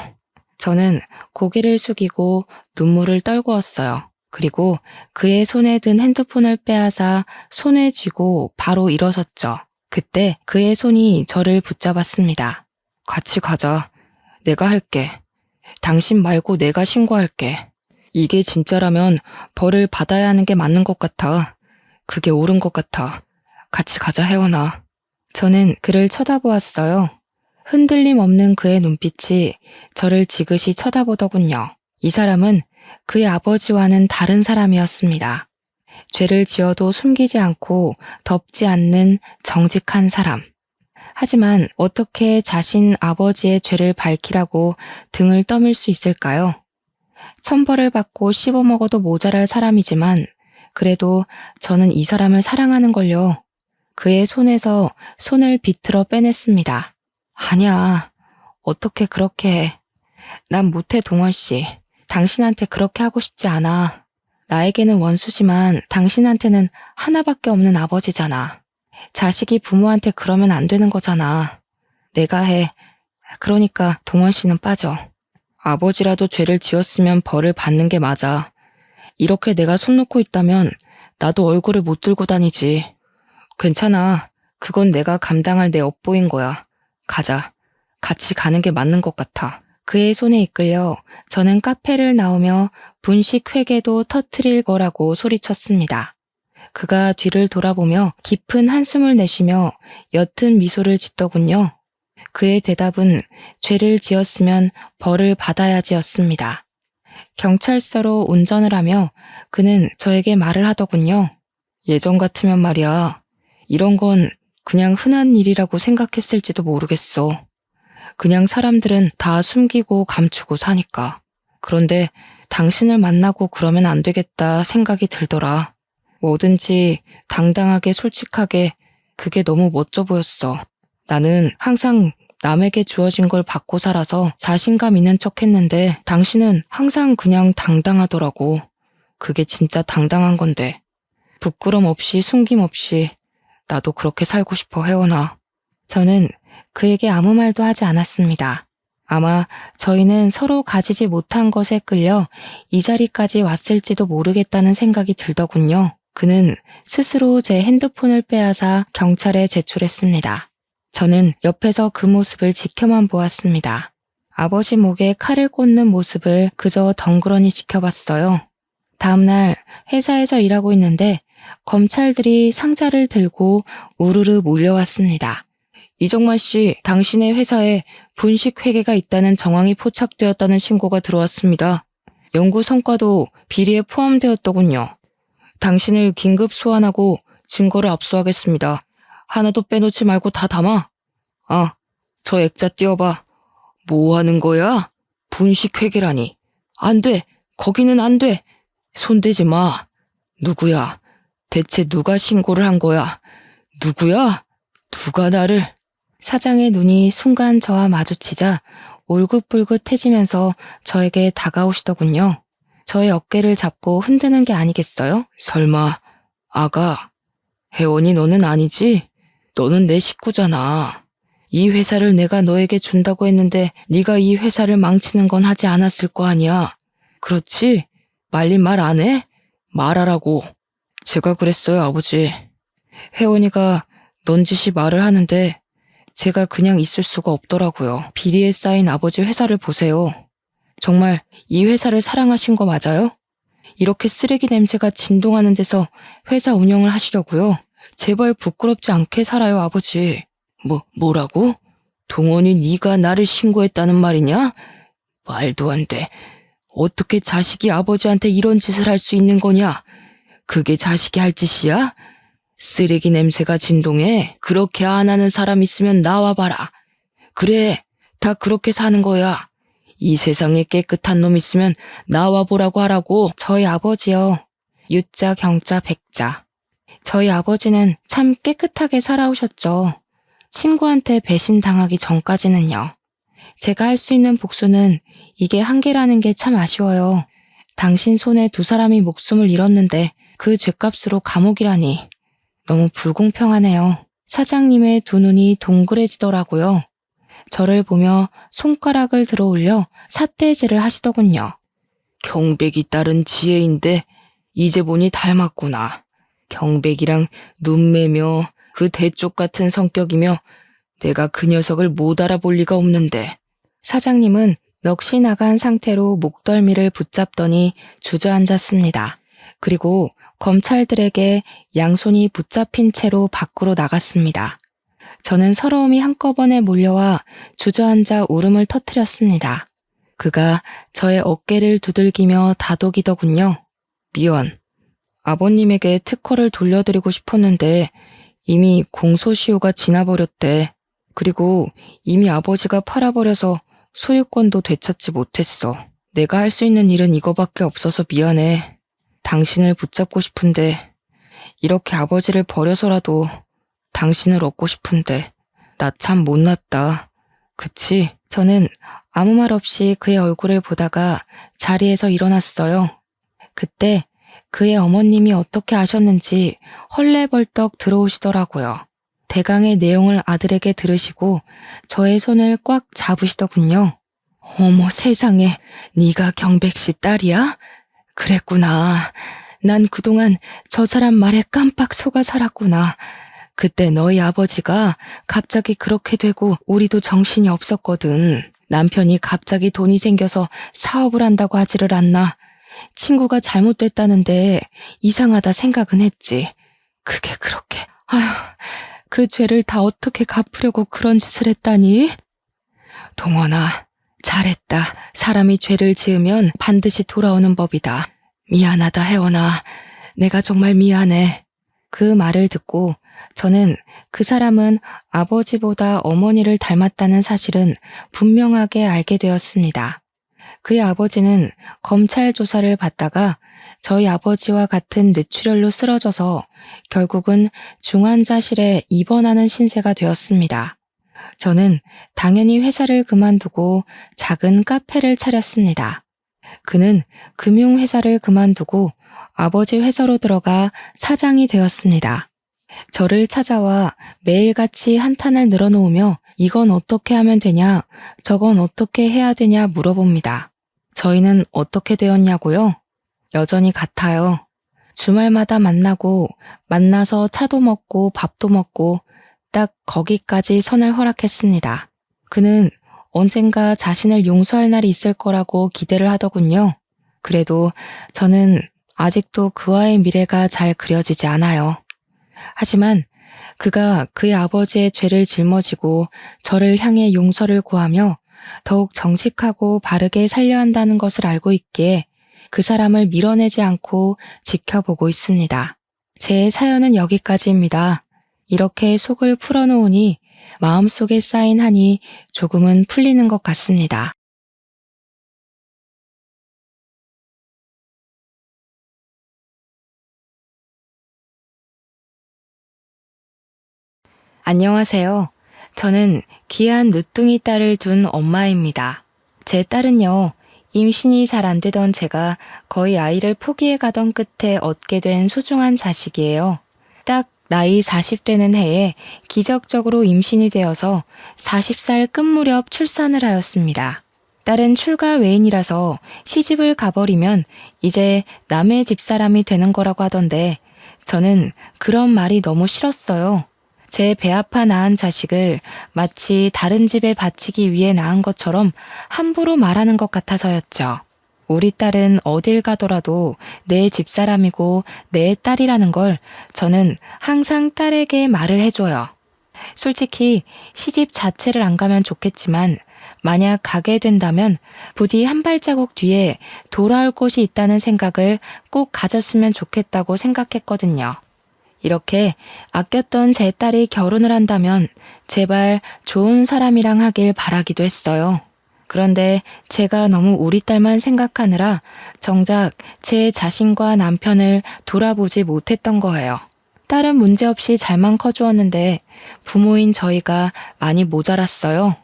저는 고개를 숙이고 눈물을 떨구었어요. 그리고 그의 손에 든 핸드폰을 빼앗아 손에 쥐고 바로 일어섰죠. 그때 그의 손이 저를 붙잡았습니다. 같이 가자. 내가 할게. 당신 말고 내가 신고할게. 이게 진짜라면 벌을 받아야 하는 게 맞는 것 같아. 그게 옳은 것 같아. 같이 가자, 혜원아. 저는 그를 쳐다보았어요. 흔들림 없는 그의 눈빛이 저를 지그시 쳐다보더군요. 이 사람은 그의 아버지와는 다른 사람이었습니다. 죄를 지어도 숨기지 않고 덮지 않는 정직한 사람. 하지만 어떻게 자신 아버지의 죄를 밝히라고 등을 떠밀 수 있을까요? 천벌을 받고 씹어먹어도 모자랄 사람이지만 그래도 저는 이 사람을 사랑하는 걸요. 그의 손에서 손을 비틀어 빼냈습니다. 아니야. 어떻게 그렇게 해. 난 못해, 동원 씨. 당신한테 그렇게 하고 싶지 않아. 나에게는 원수지만 당신한테는 하나밖에 없는 아버지잖아. 자식이 부모한테 그러면 안 되는 거잖아. 내가 해. 그러니까 동원 씨는 빠져. 아버지라도 죄를 지었으면 벌을 받는 게 맞아. 이렇게 내가 손 놓고 있다면 나도 얼굴을 못 들고 다니지. 괜찮아. 그건 내가 감당할 내 업보인 거야. 가자. 같이 가는 게 맞는 것 같아. 그의 손에 이끌려 저는 카페를 나오며 분식 회계도 터트릴 거라고 소리쳤습니다. 그가 뒤를 돌아보며 깊은 한숨을 내쉬며 옅은 미소를 짓더군요. 그의 대답은 죄를 지었으면 벌을 받아야지였습니다. 경찰서로 운전을 하며 그는 저에게 말을 하더군요. 예전 같으면 말이야. 이런 건 그냥 흔한 일이라고 생각했을지도 모르겠어. 그냥 사람들은 다 숨기고 감추고 사니까. 그런데 당신을 만나고 그러면 안 되겠다 생각이 들더라. 뭐든지 당당하게 솔직하게 그게 너무 멋져 보였어. 나는 항상 남에게 주어진 걸 받고 살아서 자신감 있는 척 했는데 당신은 항상 그냥 당당하더라고. 그게 진짜 당당한 건데. 부끄럼 없이 숨김 없이 나도 그렇게 살고 싶어, 혜원아. 저는 그에게 아무 말도 하지 않았습니다. 아마 저희는 서로 가지지 못한 것에 끌려 이 자리까지 왔을지도 모르겠다는 생각이 들더군요. 그는 스스로 제 핸드폰을 빼앗아 경찰에 제출했습니다. 저는 옆에서 그 모습을 지켜만 보았습니다. 아버지 목에 칼을 꽂는 모습을 그저 덩그러니 지켜봤어요. 다음날 회사에서 일하고 있는데 검찰들이 상자를 들고 우르르 몰려왔습니다. 이정만 씨, 당신의 회사에 분식 회계가 있다는 정황이 포착되었다는 신고가 들어왔습니다. 연구 성과도 비리에 포함되었더군요. 당신을 긴급 소환하고 증거를 압수하겠습니다. 하나도 빼놓지 말고 다 담아. 아, 저 액자 띄워봐. 뭐 하는 거야? 분식 회계라니. 안 돼. 거기는 안 돼. 손대지 마. 누구야? 대체 누가 신고를 한 거야? 누구야? 누가 나를? 사장의 눈이 순간 저와 마주치자 울긋불긋해지면서 저에게 다가오시더군요. 저의 어깨를 잡고 흔드는 게 아니겠어요? 설마, 아가, 혜원이 너는 아니지? 너는 내 식구잖아. 이 회사를 내가 너에게 준다고 했는데 네가 이 회사를 망치는 건 하지 않았을 거 아니야. 그렇지? 말린 말 안 해? 말하라고. 제가 그랬어요, 아버지. 혜원이가 넌지시 말을 하는데 제가 그냥 있을 수가 없더라고요. 비리에 쌓인 아버지 회사를 보세요. 정말 이 회사를 사랑하신 거 맞아요? 이렇게 쓰레기 냄새가 진동하는 데서 회사 운영을 하시려고요? 제발 부끄럽지 않게 살아요, 아버지. 뭐라고? 동원이 네가 나를 신고했다는 말이냐? 말도 안 돼. 어떻게 자식이 아버지한테 이런 짓을 할 수 있는 거냐? 그게 자식이 할 짓이야? 쓰레기 냄새가 진동해. 그렇게 안 하는 사람 있으면 나와봐라. 그래, 다 그렇게 사는 거야. 이 세상에 깨끗한 놈 있으면 나와보라고 하라고. 저희 아버지요. 유자, 경자, 백자. 저희 아버지는 참 깨끗하게 살아오셨죠. 친구한테 배신당하기 전까지는요. 제가 할 수 있는 복수는 이게 한계라는 게 참 아쉬워요. 당신 손에 두 사람이 목숨을 잃었는데 그 죗값으로 감옥이라니. 너무 불공평하네요. 사장님의 두 눈이 동그래지더라고요. 저를 보며 손가락을 들어 올려 삿대질을 하시더군요. 경백이 따른 지혜인데 이제 보니 닮았구나. 경백이랑 눈매며 그 대쪽 같은 성격이며 내가 그 녀석을 못 알아볼 리가 없는데. 사장님은 넋이 나간 상태로 목덜미를 붙잡더니 주저앉았습니다. 그리고 검찰들에게 양손이 붙잡힌 채로 밖으로 나갔습니다. 저는 서러움이 한꺼번에 몰려와 주저앉아 울음을 터뜨렸습니다. 그가 저의 어깨를 두들기며 다독이더군요. 미연, 아버님에게 특허를 돌려드리고 싶었는데 이미 공소시효가 지나버렸대. 그리고 이미 아버지가 팔아버려서 소유권도 되찾지 못했어. 내가 할 수 있는 일은 이거밖에 없어서 미안해. 당신을 붙잡고 싶은데 이렇게 아버지를 버려서라도 당신을 얻고 싶은데 나 참 못났다. 그치? 저는 아무 말 없이 그의 얼굴을 보다가 자리에서 일어났어요. 그때 그의 어머님이 어떻게 아셨는지 헐레벌떡 들어오시더라고요. 대강의 내용을 아들에게 들으시고 저의 손을 꽉 잡으시더군요. 어머 세상에, 네가 경백 씨 딸이야? 그랬구나. 난 그동안 저 사람 말에 깜빡 속아 살았구나. 그때 너희 아버지가 갑자기 그렇게 되고 우리도 정신이 없었거든. 남편이 갑자기 돈이 생겨서 사업을 한다고 하지를 않나. 친구가 잘못됐다는데 이상하다 생각은 했지. 그게 그렇게, 아휴, 그 죄를 다 어떻게 갚으려고 그런 짓을 했다니? 동원아, 잘했다. 사람이 죄를 지으면 반드시 돌아오는 법이다. 미안하다, 혜원아. 내가 정말 미안해. 그 말을 듣고 저는 그 사람은 아버지보다 어머니를 닮았다는 사실은 분명하게 알게 되었습니다. 그의 아버지는 검찰 조사를 받다가 저희 아버지와 같은 뇌출혈로 쓰러져서 결국은 중환자실에 입원하는 신세가 되었습니다. 저는 당연히 회사를 그만두고 작은 카페를 차렸습니다. 그는 금융회사를 그만두고 아버지 회사로 들어가 사장이 되었습니다. 저를 찾아와 매일같이 한탄을 늘어놓으며 이건 어떻게 하면 되냐, 저건 어떻게 해야 되냐 물어봅니다. 저희는 어떻게 되었냐고요? 여전히 같아요. 주말마다 만나고 만나서 차도 먹고 밥도 먹고 딱 거기까지 선을 허락했습니다. 그는 언젠가 자신을 용서할 날이 있을 거라고 기대를 하더군요. 그래도 저는 아직도 그와의 미래가 잘 그려지지 않아요. 하지만 그가 그의 아버지의 죄를 짊어지고 저를 향해 용서를 구하며 더욱 정직하고 바르게 살려 한다는 것을 알고 있기에 그 사람을 밀어내지 않고 지켜보고 있습니다. 제 사연은 여기까지입니다. 이렇게 속을 풀어놓으니 마음속에 쌓인 한이 조금은 풀리는 것 같습니다. 안녕하세요. 저는 귀한 늦둥이 딸을 둔 엄마입니다. 제 딸은요, 임신이 잘 안 되던 제가 거의 아이를 포기해 가던 끝에 얻게 된 소중한 자식이에요. 딱 나이 40 되는 해에 기적적으로 임신이 되어서 40살 끝 무렵 출산을 하였습니다. 딸은 출가 외인이라서 시집을 가버리면 이제 남의 집사람이 되는 거라고 하던데 저는 그런 말이 너무 싫었어요. 제 배 아파 낳은 자식을 마치 다른 집에 바치기 위해 낳은 것처럼 함부로 말하는 것 같아서였죠. 우리 딸은 어딜 가더라도 내 집사람이고 내 딸이라는 걸 저는 항상 딸에게 말을 해줘요. 솔직히 시집 자체를 안 가면 좋겠지만 만약 가게 된다면 부디 한 발자국 뒤에 돌아올 곳이 있다는 생각을 꼭 가졌으면 좋겠다고 생각했거든요. 이렇게 아꼈던 제 딸이 결혼을 한다면 제발 좋은 사람이랑 하길 바라기도 했어요. 그런데 제가 너무 우리 딸만 생각하느라 정작 제 자신과 남편을 돌아보지 못했던 거예요. 딸은 문제없이 잘만 커주었는데 부모인 저희가 많이 모자랐어요.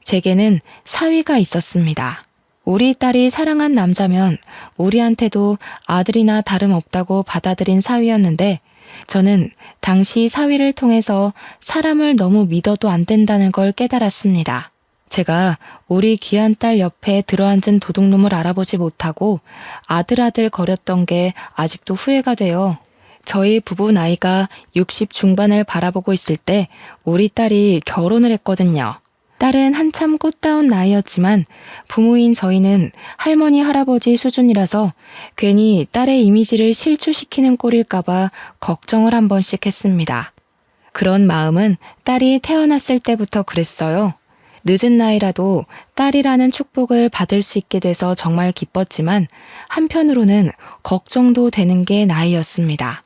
제게는 사위가 있었습니다. 우리 딸이 사랑한 남자면 우리한테도 아들이나 다름없다고 받아들인 사위였는데 저는 당시 사위를 통해서 사람을 너무 믿어도 안 된다는 걸 깨달았습니다. 제가 우리 귀한 딸 옆에 들어앉은 도둑놈을 알아보지 못하고 아들아들 거렸던 게 아직도 후회가 돼요. 저희 부부 나이가 60 중반을 바라보고 있을 때 우리 딸이 결혼을 했거든요. 딸은 한참 꽃다운 나이였지만 부모인 저희는 할머니 할아버지 수준이라서 괜히 딸의 이미지를 실추시키는 꼴일까봐 걱정을 한 번씩 했습니다. 그런 마음은 딸이 태어났을 때부터 그랬어요. 늦은 나이라도 딸이라는 축복을 받을 수 있게 돼서 정말 기뻤지만 한편으로는 걱정도 되는 게 나이였습니다.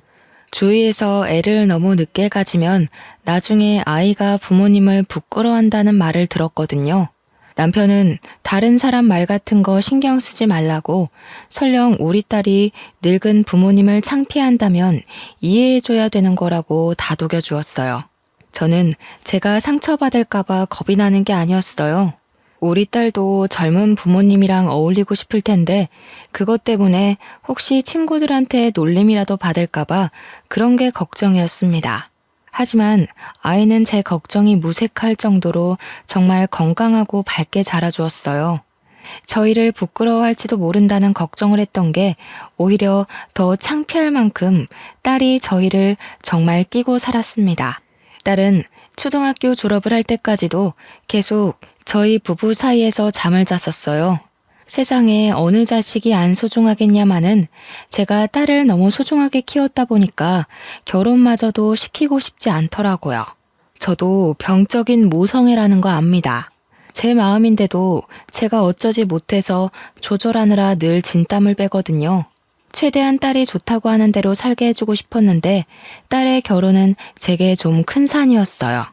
주위에서 애를 너무 늦게 가지면 나중에 아이가 부모님을 부끄러워한다는 말을 들었거든요. 남편은 다른 사람 말 같은 거 신경 쓰지 말라고 설령 우리 딸이 늙은 부모님을 창피한다면 이해해줘야 되는 거라고 다독여 주었어요. 저는 제가 상처받을까봐 겁이 나는 게 아니었어요. 우리 딸도 젊은 부모님이랑 어울리고 싶을 텐데 그것 때문에 혹시 친구들한테 놀림이라도 받을까봐 그런 게 걱정이었습니다. 하지만 아이는 제 걱정이 무색할 정도로 정말 건강하고 밝게 자라주었어요. 저희를 부끄러워할지도 모른다는 걱정을 했던 게 오히려 더 창피할 만큼 딸이 저희를 정말 끼고 살았습니다. 딸은 초등학교 졸업을 할 때까지도 계속 저희 부부 사이에서 잠을 잤었어요. 세상에 어느 자식이 안 소중하겠냐마는 제가 딸을 너무 소중하게 키웠다 보니까 결혼마저도 시키고 싶지 않더라고요. 저도 병적인 모성애라는 거 압니다. 제 마음인데도 제가 어쩌지 못해서 조절하느라 늘 진땀을 빼거든요. 최대한 딸이 좋다고 하는 대로 살게 해주고 싶었는데 딸의 결혼은 제게 좀 큰 산이었어요.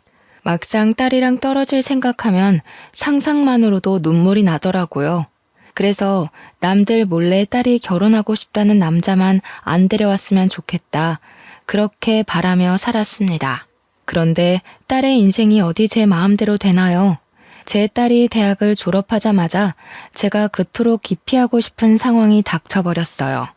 막상 딸이랑 떨어질 생각하면 상상만으로도 눈물이 나더라고요. 그래서 남들 몰래 딸이 결혼하고 싶다는 남자만 안 데려왔으면 좋겠다. 그렇게 바라며 살았습니다. 그런데 딸의 인생이 어디 제 마음대로 되나요? 제 딸이 대학을 졸업하자마자 제가 그토록 기피하고 싶은 상황이 닥쳐버렸어요.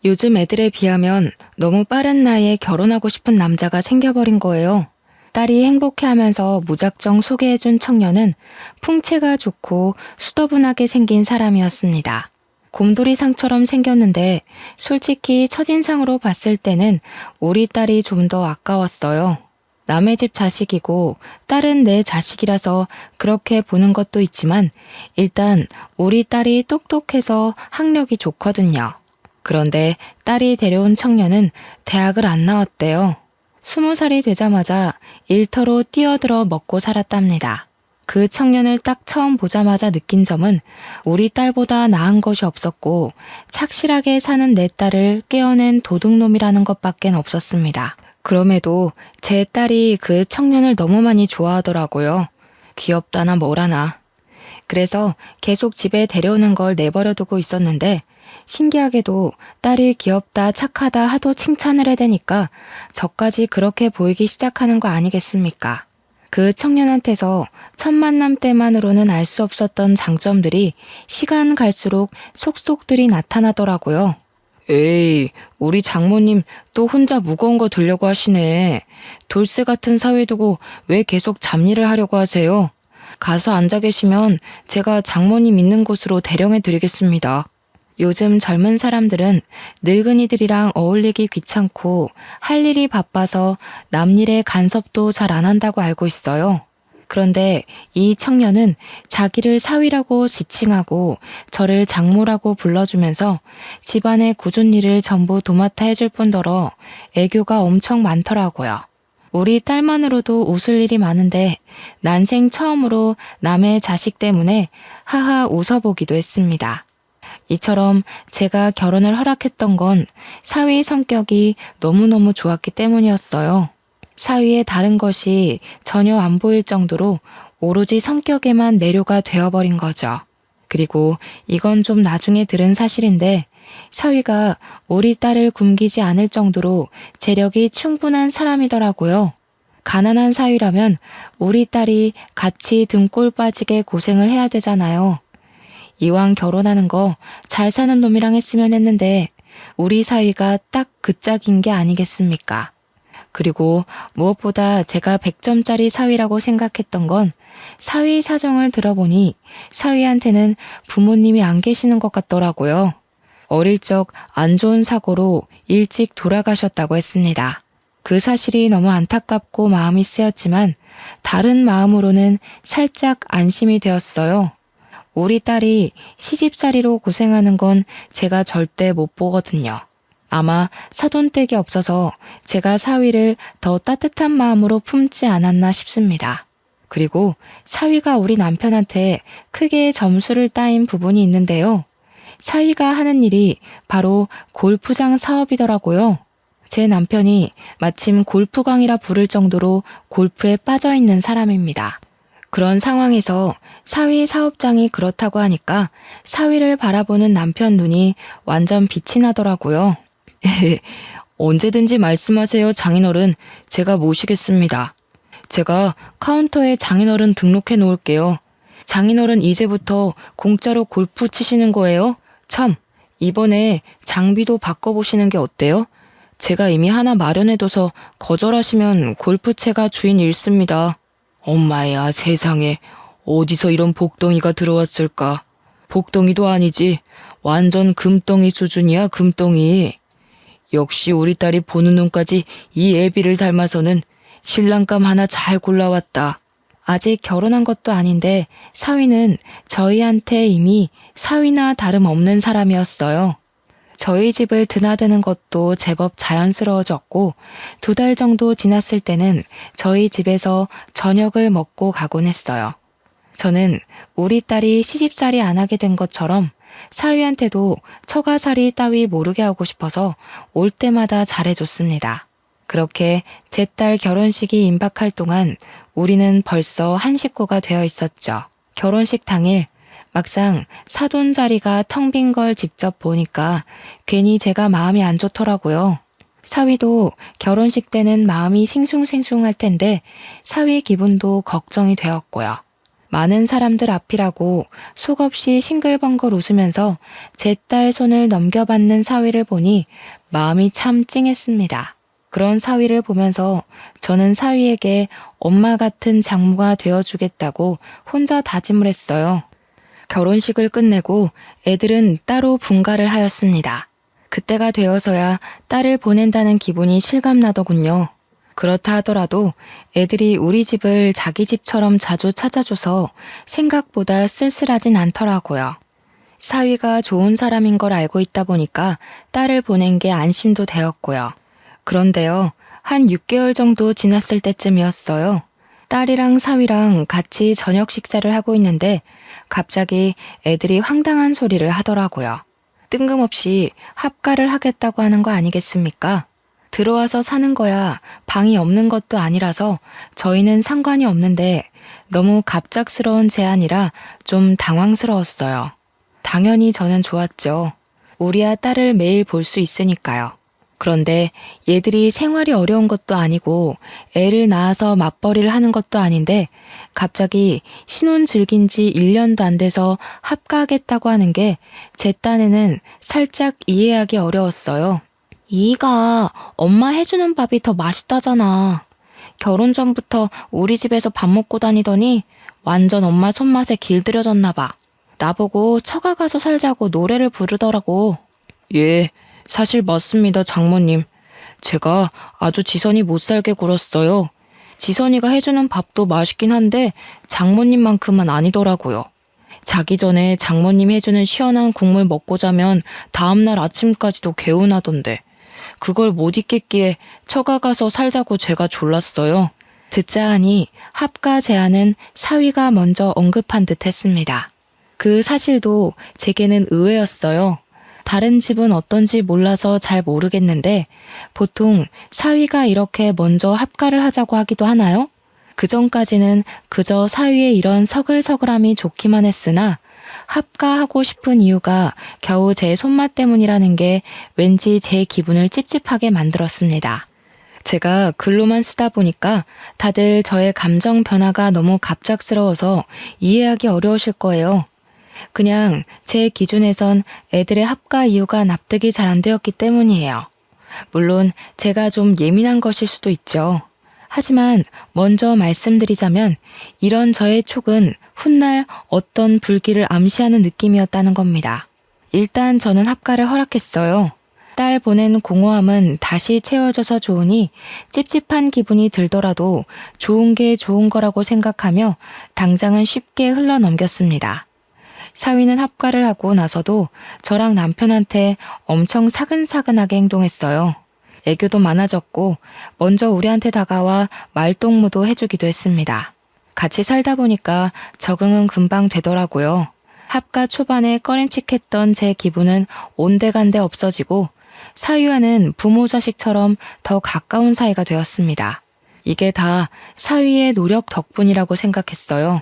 요즘 애들에 비하면 너무 빠른 나이에 결혼하고 싶은 남자가 생겨버린 거예요. 딸이 행복해하면서 무작정 소개해준 청년은 풍채가 좋고 수더분하게 생긴 사람이었습니다. 곰돌이상처럼 생겼는데 솔직히 첫인상으로 봤을 때는 우리 딸이 좀 더 아까웠어요. 남의 집 자식이고 딸은 내 자식이라서 그렇게 보는 것도 있지만 일단 우리 딸이 똑똑해서 학력이 좋거든요. 그런데 딸이 데려온 청년은 대학을 안 나왔대요. 20살이 되자마자 일터로 뛰어들어 먹고 살았답니다. 그 청년을 딱 처음 보자마자 느낀 점은 우리 딸보다 나은 것이 없었고 착실하게 사는 내 딸을 깨어낸 도둑놈이라는 것밖엔 없었습니다. 그럼에도 제 딸이 그 청년을 너무 많이 좋아하더라고요. 귀엽다나 뭐라나. 그래서 계속 집에 데려오는 걸 내버려두고 있었는데 신기하게도 딸이 귀엽다 착하다 하도 칭찬을 해대니까 저까지 그렇게 보이기 시작하는 거 아니겠습니까? 그 청년한테서 첫 만남 때만으로는 알 수 없었던 장점들이 시간 갈수록 속속들이 나타나더라고요. 에이, 우리 장모님 또 혼자 무거운 거 들려고 하시네. 돌쇠 같은 사위 두고 왜 계속 잡일을 하려고 하세요? 가서 앉아 계시면 제가 장모님 있는 곳으로 대령해 드리겠습니다. 요즘 젊은 사람들은 늙은이들이랑 어울리기 귀찮고 할 일이 바빠서 남일에 간섭도 잘 안 한다고 알고 있어요. 그런데 이 청년은 자기를 사위라고 지칭하고 저를 장모라고 불러주면서 집안의 굳은 일을 전부 도맡아 해줄 뿐더러 애교가 엄청 많더라고요. 우리 딸만으로도 웃을 일이 많은데 난생 처음으로 남의 자식 때문에 하하 웃어보기도 했습니다. 이처럼 제가 결혼을 허락했던 건 사위 성격이 너무너무 좋았기 때문이었어요. 사위의 다른 것이 전혀 안 보일 정도로 오로지 성격에만 매료가 되어버린 거죠. 그리고 이건 좀 나중에 들은 사실인데 사위가 우리 딸을 굶기지 않을 정도로 재력이 충분한 사람이더라고요. 가난한 사위라면 우리 딸이 같이 등골 빠지게 고생을 해야 되잖아요. 이왕 결혼하는 거 잘 사는 놈이랑 했으면 했는데 우리 사위가 딱 그 짝인 게 아니겠습니까? 그리고 무엇보다 제가 100점짜리 사위라고 생각했던 건 사위 사정을 들어보니 사위한테는 부모님이 안 계시는 것 같더라고요. 어릴 적 안 좋은 사고로 일찍 돌아가셨다고 했습니다. 그 사실이 너무 안타깝고 마음이 쓰였지만 다른 마음으로는 살짝 안심이 되었어요. 우리 딸이 시집살이로 고생하는 건 제가 절대 못 보거든요. 아마 사돈댁이 없어서 제가 사위를 더 따뜻한 마음으로 품지 않았나 싶습니다. 그리고 사위가 우리 남편한테 크게 점수를 따인 부분이 있는데요. 사위가 하는 일이 바로 골프장 사업이더라고요. 제 남편이 마침 골프광이라 부를 정도로 골프에 빠져 있는 사람입니다. 그런 상황에서 사위 사업장이 그렇다고 하니까 사위를 바라보는 남편 눈이 완전 빛이 나더라고요. 언제든지 말씀하세요, 장인어른. 제가 모시겠습니다. 제가 카운터에 장인어른 등록해 놓을게요. 장인어른 이제부터 공짜로 골프 치시는 거예요? 참, 이번에 장비도 바꿔보시는 게 어때요? 제가 이미 하나 마련해둬서 거절하시면 골프채가 주인 잃습니다. 엄마야, 세상에. 어디서 이런 복덩이가 들어왔을까? 복덩이도 아니지. 완전 금덩이 수준이야, 금덩이. 역시 우리 딸이 보는 눈까지 이 애비를 닮아서는 신랑감 하나 잘 골라왔다. 아직 결혼한 것도 아닌데 사위는 저희한테 이미 사위나 다름없는 사람이었어요. 저희 집을 드나드는 것도 제법 자연스러워졌고 2달 정도 지났을 때는 저희 집에서 저녁을 먹고 가곤 했어요. 저는 우리 딸이 시집살이 안 하게 된 것처럼 사위한테도 처가살이 따위 모르게 하고 싶어서 올 때마다 잘해줬습니다. 그렇게 제 딸 결혼식이 임박할 동안 우리는 벌써 한 식구가 되어 있었죠. 결혼식 당일 막상 사돈 자리가 텅 빈 걸 직접 보니까 괜히 제가 마음이 안 좋더라고요. 사위도 결혼식 때는 마음이 싱숭생숭할 텐데 사위 기분도 걱정이 되었고요. 많은 사람들 앞이라고 속없이 싱글벙글 웃으면서 제 딸 손을 넘겨받는 사위를 보니 마음이 참 찡했습니다. 그런 사위를 보면서 저는 사위에게 엄마 같은 장모가 되어주겠다고 혼자 다짐을 했어요. 결혼식을 끝내고 애들은 따로 분가를 하였습니다. 그때가 되어서야 딸을 보낸다는 기분이 실감나더군요. 그렇다 하더라도 애들이 우리 집을 자기 집처럼 자주 찾아줘서 생각보다 쓸쓸하진 않더라고요. 사위가 좋은 사람인 걸 알고 있다 보니까 딸을 보낸 게 안심도 되었고요. 그런데요, 한 6개월 정도 지났을 때쯤이었어요. 딸이랑 사위랑 같이 저녁 식사를 하고 있는데 갑자기 애들이 황당한 소리를 하더라고요. 뜬금없이 합가를 하겠다고 하는 거 아니겠습니까? 들어와서 사는 거야 방이 없는 것도 아니라서 저희는 상관이 없는데 너무 갑작스러운 제안이라 좀 당황스러웠어요. 당연히 저는 좋았죠. 우리야 딸을 매일 볼 수 있으니까요. 그런데 얘들이 생활이 어려운 것도 아니고 애를 낳아서 맞벌이를 하는 것도 아닌데 갑자기 신혼 즐긴 지 1년도 안 돼서 합가하겠다고 하는 게 제 딴에는 살짝 이해하기 어려웠어요. 이가 엄마 해주는 밥이 더 맛있다잖아. 결혼 전부터 우리 집에서 밥 먹고 다니더니 완전 엄마 손맛에 길들여졌나 봐. 나보고 처가 가서 살자고 노래를 부르더라고. 예, 사실 맞습니다, 장모님. 제가 아주 지선이 못 살게 굴었어요. 지선이가 해주는 밥도 맛있긴 한데 장모님만큼은 아니더라고요. 자기 전에 장모님 해주는 시원한 국물 먹고 자면 다음날 아침까지도 개운하던데 그걸 못 잊겠기에 처가 가서 살자고 제가 졸랐어요. 듣자 하니 합가 제안은 사위가 먼저 언급한 듯 했습니다. 그 사실도 제게는 의외였어요. 다른 집은 어떤지 몰라서 잘 모르겠는데 보통 사위가 이렇게 먼저 합가를 하자고 하기도 하나요? 그전까지는 그저 사위의 이런 서글서글함이 좋기만 했으나 합가하고 싶은 이유가 겨우 제 손맛 때문이라는 게 왠지 제 기분을 찝찝하게 만들었습니다. 제가 글로만 쓰다 보니까 다들 저의 감정 변화가 너무 갑작스러워서 이해하기 어려우실 거예요. 그냥 제 기준에선 애들의 합가 이유가 납득이 잘 안 되었기 때문이에요. 물론 제가 좀 예민한 것일 수도 있죠. 하지만 먼저 말씀드리자면 이런 저의 촉은 훗날 어떤 불길을 암시하는 느낌이었다는 겁니다. 일단 저는 합가를 허락했어요. 딸 보낸 공허함은 다시 채워져서 좋으니 찝찝한 기분이 들더라도 좋은 게 좋은 거라고 생각하며 당장은 쉽게 흘러넘겼습니다. 사위는 합가를 하고 나서도 저랑 남편한테 엄청 사근사근하게 행동했어요. 애교도 많아졌고 먼저 우리한테 다가와 말동무도 해주기도 했습니다. 같이 살다 보니까 적응은 금방 되더라고요. 합가 초반에 꺼림칙했던 제 기분은 온데간데 없어지고 사위와는 부모 자식처럼 더 가까운 사이가 되었습니다. 이게 다 사위의 노력 덕분이라고 생각했어요.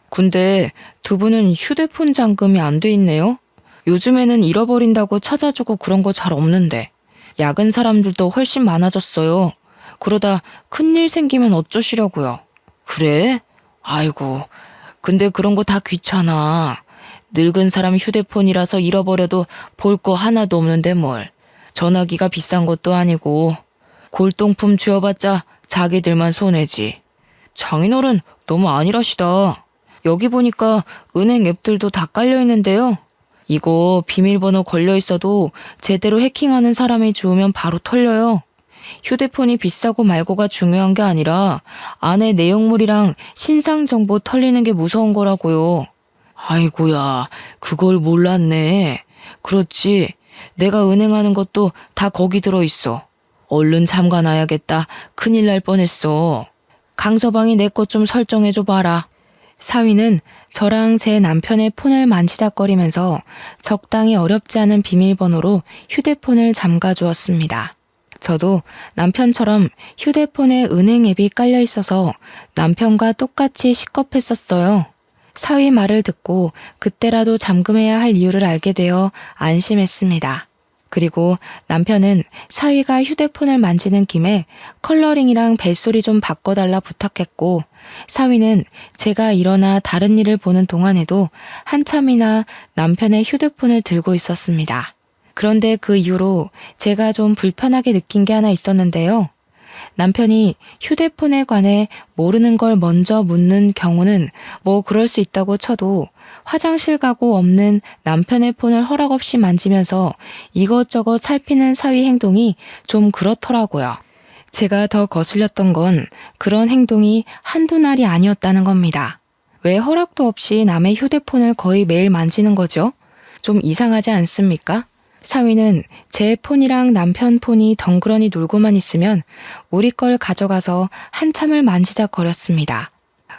근데 두 분은 휴대폰 잠금이 안 돼 있네요? 요즘에는 잃어버린다고 찾아주고 그런 거 잘 없는데. 야근 사람들도 훨씬 많아졌어요. 그러다 큰일 생기면 어쩌시려고요. 그래? 아이고, 근데 그런 거 다 귀찮아. 늙은 사람 휴대폰이라서 잃어버려도 볼 거 하나도 없는데 뭘. 전화기가 비싼 것도 아니고 골동품 쥐어봤자 자기들만 손해지. 장인어른 너무 안일하시다. 여기 보니까 은행 앱들도 다 깔려있는데요. 이거 비밀번호 걸려있어도 제대로 해킹하는 사람이 주우면 바로 털려요. 휴대폰이 비싸고 말고가 중요한 게 아니라 안에 내용물이랑 신상 정보 털리는 게 무서운 거라고요. 아이고야, 그걸 몰랐네. 그렇지, 내가 은행하는 것도 다 거기 들어있어. 얼른 잠가놔야겠다. 큰일 날 뻔했어. 강서방이 내 것 좀 설정해줘 봐라. 사위는 저랑 제 남편의 폰을 만지작거리면서 적당히 어렵지 않은 비밀번호로 휴대폰을 잠가 주었습니다. 저도 남편처럼 휴대폰에 은행 앱이 깔려 있어서 남편과 똑같이 식겁했었어요. 사위 말을 듣고 그때라도 잠금해야 할 이유를 알게 되어 안심했습니다. 그리고 남편은 사위가 휴대폰을 만지는 김에 컬러링이랑 벨소리 좀 바꿔달라 부탁했고 사위는 제가 일어나 다른 일을 보는 동안에도 한참이나 남편의 휴대폰을 들고 있었습니다. 그런데 그 이후로 제가 좀 불편하게 느낀 게 하나 있었는데요. 남편이 휴대폰에 관해 모르는 걸 먼저 묻는 경우는 뭐 그럴 수 있다고 쳐도 화장실 가고 없는 남편의 폰을 허락 없이 만지면서 이것저것 살피는 사위 행동이 좀 그렇더라고요. 제가 더 거슬렸던 건 그런 행동이 한두 날이 아니었다는 겁니다. 왜 허락도 없이 남의 휴대폰을 거의 매일 만지는 거죠? 좀 이상하지 않습니까? 사위는 제 폰이랑 남편 폰이 덩그러니 놀고만 있으면 우리 걸 가져가서 한참을 만지작거렸습니다.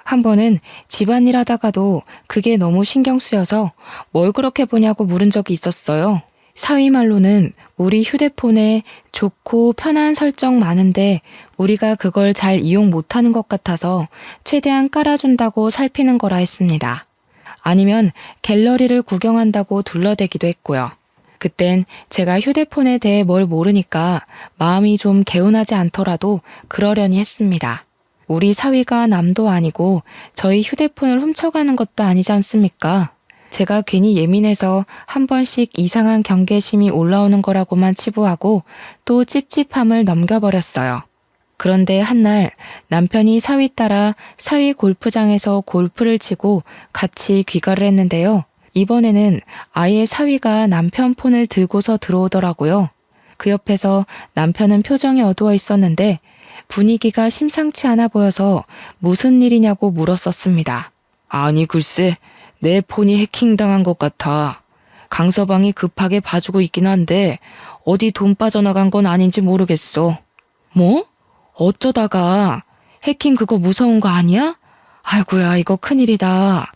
한 번은 집안일 하다가도 그게 너무 신경 쓰여서 뭘 그렇게 보냐고 물은 적이 있었어요. 사위 말로는 우리 휴대폰에 좋고 편한 설정 많은데 우리가 그걸 잘 이용 못하는 것 같아서 최대한 깔아준다고 살피는 거라 했습니다. 아니면 갤러리를 구경한다고 둘러대기도 했고요. 그땐 제가 휴대폰에 대해 뭘 모르니까 마음이 좀 개운하지 않더라도 그러려니 했습니다. 우리 사위가 남도 아니고 저희 휴대폰을 훔쳐가는 것도 아니지 않습니까? 제가 괜히 예민해서 한 번씩 이상한 경계심이 올라오는 거라고만 치부하고 또 찝찝함을 넘겨버렸어요. 그런데 한날 남편이 사위 따라 사위 골프장에서 골프를 치고 같이 귀가를 했는데요. 이번에는 아예 사위가 남편 폰을 들고서 들어오더라고요. 그 옆에서 남편은 표정이 어두워 있었는데 분위기가 심상치 않아 보여서 무슨 일이냐고 물었었습니다. 아니 글쎄 내 폰이 해킹당한 것 같아. 강서방이 급하게 봐주고 있긴 한데 어디 돈 빠져나간 건 아닌지 모르겠어. 뭐? 어쩌다가 해킹 그거 무서운 거 아니야? 아이고야 이거 큰일이다.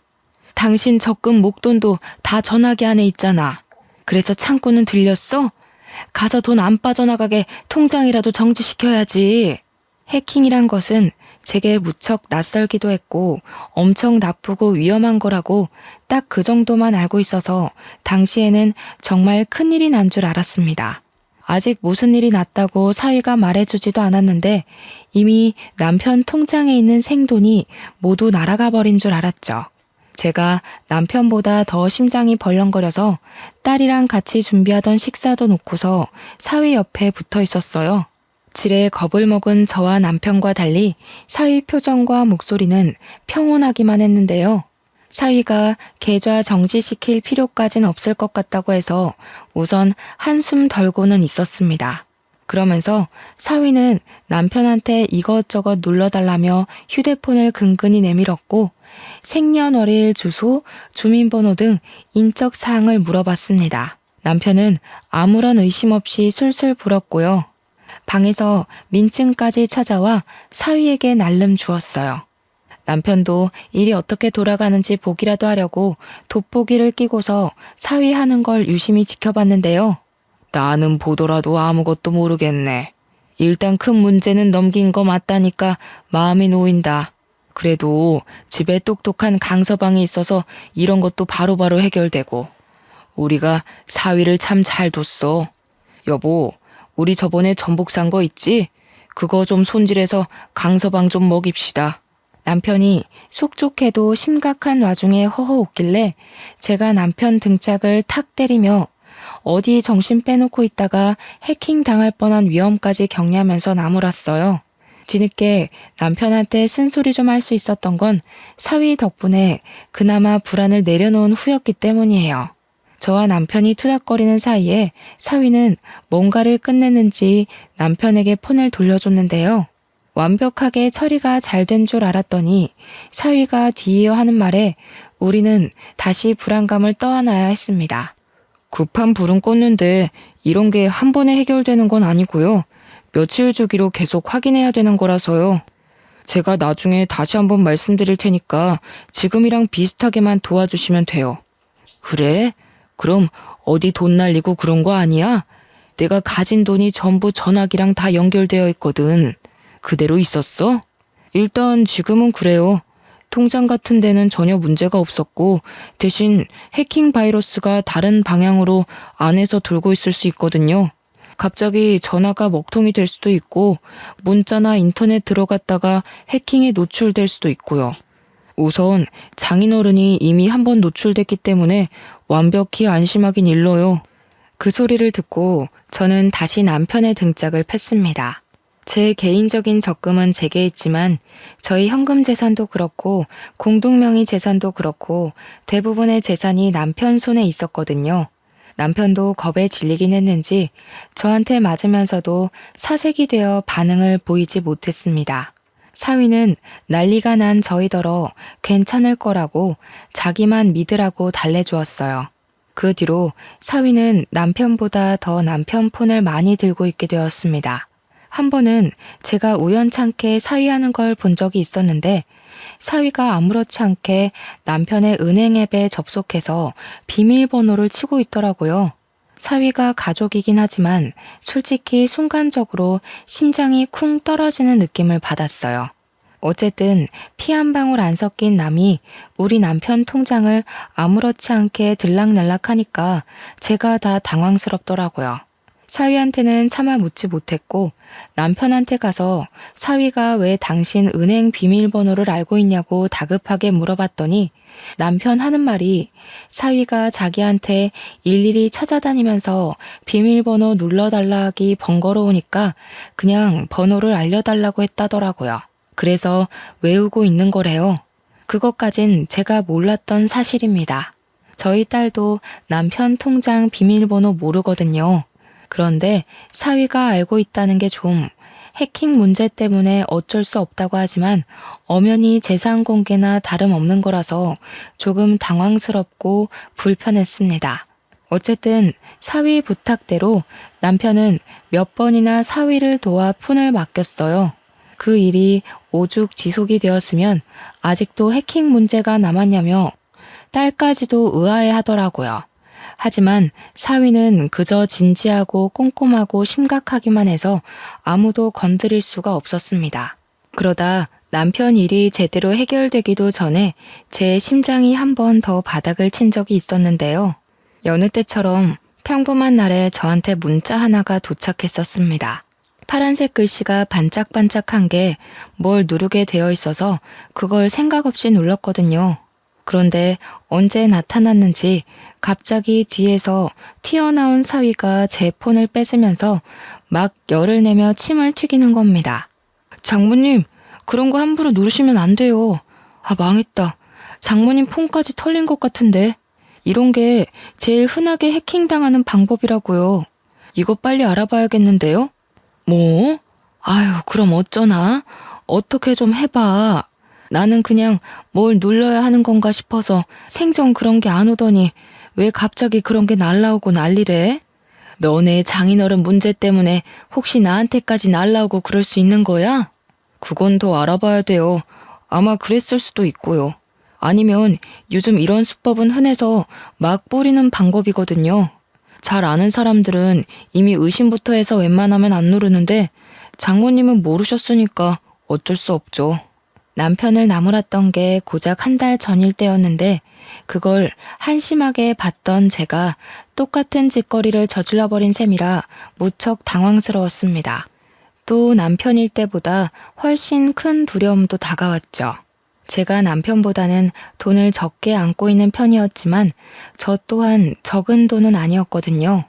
당신 적금 목돈도 다 전화기 안에 있잖아. 그래서 창고는 들렸어? 가서 돈 안 빠져나가게 통장이라도 정지시켜야지. 해킹이란 것은 제게 무척 낯설기도 했고 엄청 나쁘고 위험한 거라고 딱 그 정도만 알고 있어서 당시에는 정말 큰일이 난 줄 알았습니다. 아직 무슨 일이 났다고 사위가 말해주지도 않았는데 이미 남편 통장에 있는 생돈이 모두 날아가 버린 줄 알았죠. 제가 남편보다 더 심장이 벌렁거려서 딸이랑 같이 준비하던 식사도 놓고서 사위 옆에 붙어 있었어요. 지레 겁을 먹은 저와 남편과 달리 사위 표정과 목소리는 평온하기만 했는데요. 사위가 계좌 정지시킬 필요까진 없을 것 같다고 해서 우선 한숨 덜고는 있었습니다. 그러면서 사위는 남편한테 이것저것 눌러달라며 휴대폰을 근근히 내밀었고 생년월일, 주소, 주민번호 등 인적 사항을 물어봤습니다. 남편은 아무런 의심 없이 술술 불었고요. 방에서 민증까지 찾아와 사위에게 날름 주었어요. 남편도 일이 어떻게 돌아가는지 보기라도 하려고 돋보기를 끼고서 사위 하는 걸 유심히 지켜봤는데요. 나는 보더라도 아무것도 모르겠네. 일단 큰 문제는 넘긴 거 맞다니까 마음이 놓인다. 그래도 집에 똑똑한 강서방이 있어서 이런 것도 바로바로 해결되고 우리가 사위를 참 잘 뒀어. 여보, 우리 저번에 전복 산 거 있지? 그거 좀 손질해서 강서방 좀 먹입시다. 남편이 속 좋게도 심각한 와중에 허허 웃길래 제가 남편 등짝을 탁 때리며 어디 정신 빼놓고 있다가 해킹 당할 뻔한 위험까지 경례하면서 나무랐어요. 뒤늦게 남편한테 쓴소리 좀 할 수 있었던 건 사위 덕분에 그나마 불안을 내려놓은 후였기 때문이에요. 저와 남편이 투닥거리는 사이에 사위는 뭔가를 끝냈는지 남편에게 폰을 돌려줬는데요. 완벽하게 처리가 잘 된 줄 알았더니 사위가 뒤이어 하는 말에 우리는 다시 불안감을 떠안아야 했습니다. 급한 불은 껐는데 이런 게 한 번에 해결되는 건 아니고요. 며칠 주기로 계속 확인해야 되는 거라서요. 제가 나중에 다시 한번 말씀드릴 테니까 지금이랑 비슷하게만 도와주시면 돼요. 그래? 그럼 어디 돈 날리고 그런 거 아니야? 내가 가진 돈이 전부 전화기랑 다 연결되어 있거든. 그대로 있었어? 일단 지금은 그래요. 통장 같은 데는 전혀 문제가 없었고 대신 해킹 바이러스가 다른 방향으로 안에서 돌고 있을 수 있거든요. 갑자기 전화가 먹통이 될 수도 있고 문자나 인터넷 들어갔다가 해킹에 노출될 수도 있고요. 우선 장인어른이 이미 한 번 노출됐기 때문에 완벽히 안심하긴 일러요. 그 소리를 듣고 저는 다시 남편의 등짝을 팼습니다. 제 개인적인 적금은 제게 있지만 저희 현금 재산도 그렇고 공동명의 재산도 그렇고 대부분의 재산이 남편 손에 있었거든요. 남편도 겁에 질리긴 했는지 저한테 맞으면서도 사색이 되어 반응을 보이지 못했습니다. 사위는 난리가 난 저희더러 괜찮을 거라고 자기만 믿으라고 달래주었어요. 그 뒤로 사위는 남편보다 더 남편 폰을 많이 들고 있게 되었습니다. 한 번은 제가 우연찮게 사위하는 걸 본 적이 있었는데 사위가 아무렇지 않게 남편의 은행 앱에 접속해서 비밀번호를 치고 있더라고요. 사위가 가족이긴 하지만 솔직히 순간적으로 심장이 쿵 떨어지는 느낌을 받았어요. 어쨌든 피 한 방울 안 섞인 남이 우리 남편 통장을 아무렇지 않게 들락날락하니까 제가 다 당황스럽더라고요. 사위한테는 차마 묻지 못했고 남편한테 가서 사위가 왜 당신 은행 비밀번호를 알고 있냐고 다급하게 물어봤더니 남편 하는 말이 사위가 자기한테 일일이 찾아다니면서 비밀번호 눌러달라 하기 번거로우니까 그냥 번호를 알려달라고 했다더라고요. 그래서 외우고 있는 거래요. 그것까진 제가 몰랐던 사실입니다. 저희 딸도 남편 통장 비밀번호 모르거든요. 그런데 사위가 알고 있다는 게 좀 해킹 문제 때문에 어쩔 수 없다고 하지만 엄연히 재산 공개나 다름없는 거라서 조금 당황스럽고 불편했습니다. 어쨌든 사위 부탁대로 남편은 몇 번이나 사위를 도와 폰을 맡겼어요. 그 일이 오죽 지속이 되었으면 아직도 해킹 문제가 남았냐며 딸까지도 의아해하더라고요. 하지만 사위는 그저 진지하고 꼼꼼하고 심각하기만 해서 아무도 건드릴 수가 없었습니다. 그러다 남편 일이 제대로 해결되기도 전에 제 심장이 한 번 더 바닥을 친 적이 있었는데요. 여느 때처럼 평범한 날에 저한테 문자 하나가 도착했었습니다. 파란색 글씨가 반짝반짝한 게 뭘 누르게 되어 있어서 그걸 생각 없이 눌렀거든요. 그런데 언제 나타났는지 갑자기 뒤에서 튀어나온 사위가 제 폰을 뺏으면서 막 열을 내며 침을 튀기는 겁니다. 장모님, 그런 거 함부로 누르시면 안 돼요. 아, 망했다. 장모님 폰까지 털린 것 같은데. 이런 게 제일 흔하게 해킹당하는 방법이라고요. 이거 빨리 알아봐야겠는데요? 뭐? 아유, 그럼 어쩌나? 어떻게 좀 해봐. 나는 그냥 뭘 눌러야 하는 건가 싶어서 생전 그런 게 안 오더니 왜 갑자기 그런 게 날라오고 난리래? 너네 장인어른 문제 때문에 혹시 나한테까지 날라오고 그럴 수 있는 거야? 그건 더 알아봐야 돼요. 아마 그랬을 수도 있고요. 아니면 요즘 이런 수법은 흔해서 막 뿌리는 방법이거든요. 잘 아는 사람들은 이미 의심부터 해서 웬만하면 안 누르는데 장모님은 모르셨으니까 어쩔 수 없죠. 남편을 나무랐던 게 고작 한 달 전일 때였는데 그걸 한심하게 봤던 제가 똑같은 짓거리를 저질러버린 셈이라 무척 당황스러웠습니다. 또 남편일 때보다 훨씬 큰 두려움도 다가왔죠. 제가 남편보다는 돈을 적게 안고 있는 편이었지만 저 또한 적은 돈은 아니었거든요.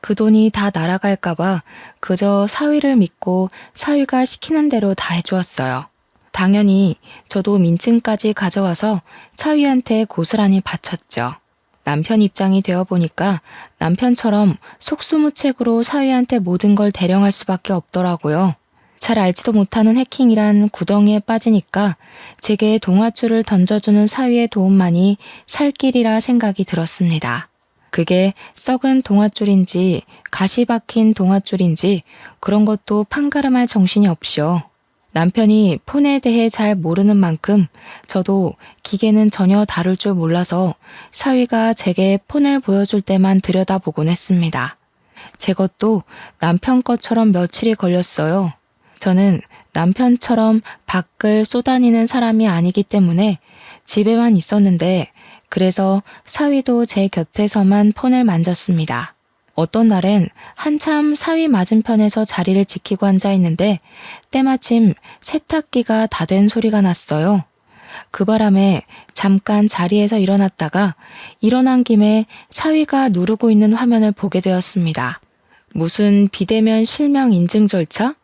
그 돈이 다 날아갈까봐 그저 사위를 믿고 사위가 시키는 대로 다 해주었어요. 당연히 저도 민증까지 가져와서 사위한테 고스란히 바쳤죠. 남편 입장이 되어보니까 남편처럼 속수무책으로 사위한테 모든 걸 대령할 수밖에 없더라고요. 잘 알지도 못하는 해킹이란 구덩이에 빠지니까 제게 동아줄을 던져주는 사위의 도움만이 살 길이라 생각이 들었습니다. 그게 썩은 동아줄인지 가시 박힌 동아줄인지 그런 것도 판가름할 정신이 없이요. 남편이 폰에 대해 잘 모르는 만큼 저도 기계는 전혀 다룰 줄 몰라서 사위가 제게 폰을 보여줄 때만 들여다보곤 했습니다. 제 것도 남편 것처럼 며칠이 걸렸어요. 저는 남편처럼 밖을 쏘다니는 사람이 아니기 때문에 집에만 있었는데 그래서 사위도 제 곁에서만 폰을 만졌습니다. 어떤 날엔 한참 사위 맞은편에서 자리를 지키고 앉아 있는데 때마침 세탁기가 다 된 소리가 났어요. 그 바람에 잠깐 자리에서 일어났다가 일어난 김에 사위가 누르고 있는 화면을 보게 되었습니다. 무슨 비대면 실명 인증 절차?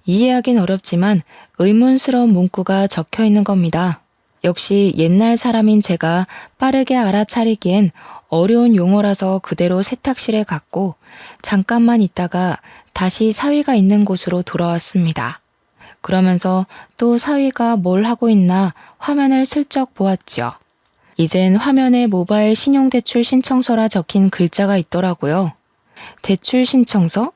이해하긴 어렵지만 의문스러운 문구가 적혀 있는 겁니다. 역시 옛날 사람인 제가 빠르게 알아차리기엔 어려운 용어라서 그대로 세탁실에 갔고 잠깐만 있다가 다시 사위가 있는 곳으로 돌아왔습니다. 그러면서 또 사위가 뭘 하고 있나 화면을 슬쩍 보았죠. 이젠 화면에 모바일 신용대출 신청서라 적힌 글자가 있더라고요. 대출 신청서?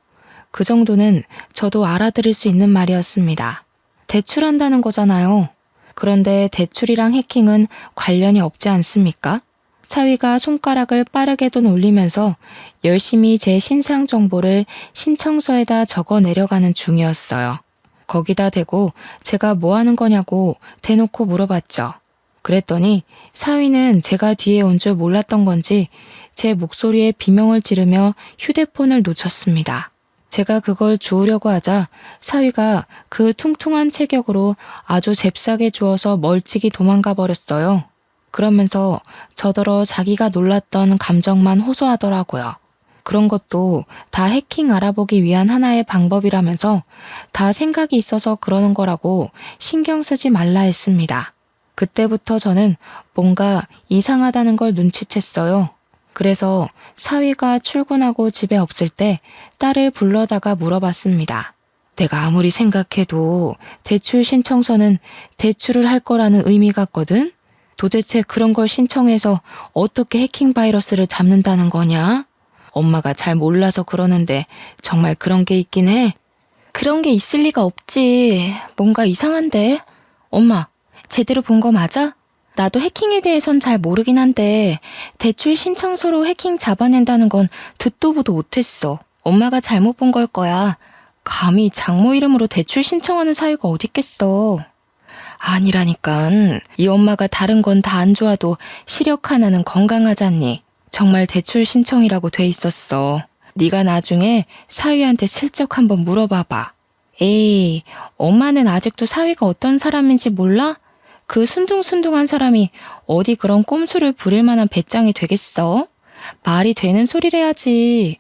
그 정도는 저도 알아들을 수 있는 말이었습니다. 대출한다는 거잖아요. 그런데 대출이랑 해킹은 관련이 없지 않습니까? 사위가 손가락을 빠르게도 올리면서 열심히 제 신상 정보를 신청서에다 적어 내려가는 중이었어요. 거기다 대고 제가 뭐 하는 거냐고 대놓고 물어봤죠. 그랬더니 사위는 제가 뒤에 온 줄 몰랐던 건지 제 목소리에 비명을 지르며 휴대폰을 놓쳤습니다. 제가 그걸 주우려고 하자 사위가 그 퉁퉁한 체격으로 아주 잽싸게 주워서 멀찍이 도망가 버렸어요. 그러면서 저더러 자기가 놀랐던 감정만 호소하더라고요. 그런 것도 다 해킹 알아보기 위한 하나의 방법이라면서 다 생각이 있어서 그러는 거라고 신경 쓰지 말라 했습니다. 그때부터 저는 뭔가 이상하다는 걸 눈치챘어요. 그래서 사위가 출근하고 집에 없을 때 딸을 불러다가 물어봤습니다. 내가 아무리 생각해도 대출 신청서는 대출을 할 거라는 의미 같거든? 도대체 그런 걸 신청해서 어떻게 해킹 바이러스를 잡는다는 거냐? 엄마가 잘 몰라서 그러는데 정말 그런 게 있긴 해? 그런 게 있을 리가 없지. 뭔가 이상한데? 엄마, 제대로 본 거 맞아? 나도 해킹에 대해선 잘 모르긴 한데 대출 신청서로 해킹 잡아낸다는 건 듣도 보도 못했어. 엄마가 잘못 본 걸 거야. 감히 장모 이름으로 대출 신청하는 사유가 어딨겠어. 아니라니깐. 이 엄마가 다른 건 다 안 좋아도 시력 하나는 건강하잖니. 정말 대출 신청이라고 돼 있었어. 네가 나중에 사위한테 슬쩍 한번 물어봐봐. 에이, 엄마는 아직도 사위가 어떤 사람인지 몰라? 그 순둥순둥한 사람이 어디 그런 꼼수를 부릴 만한 배짱이 되겠어? 말이 되는 소리를 해야지.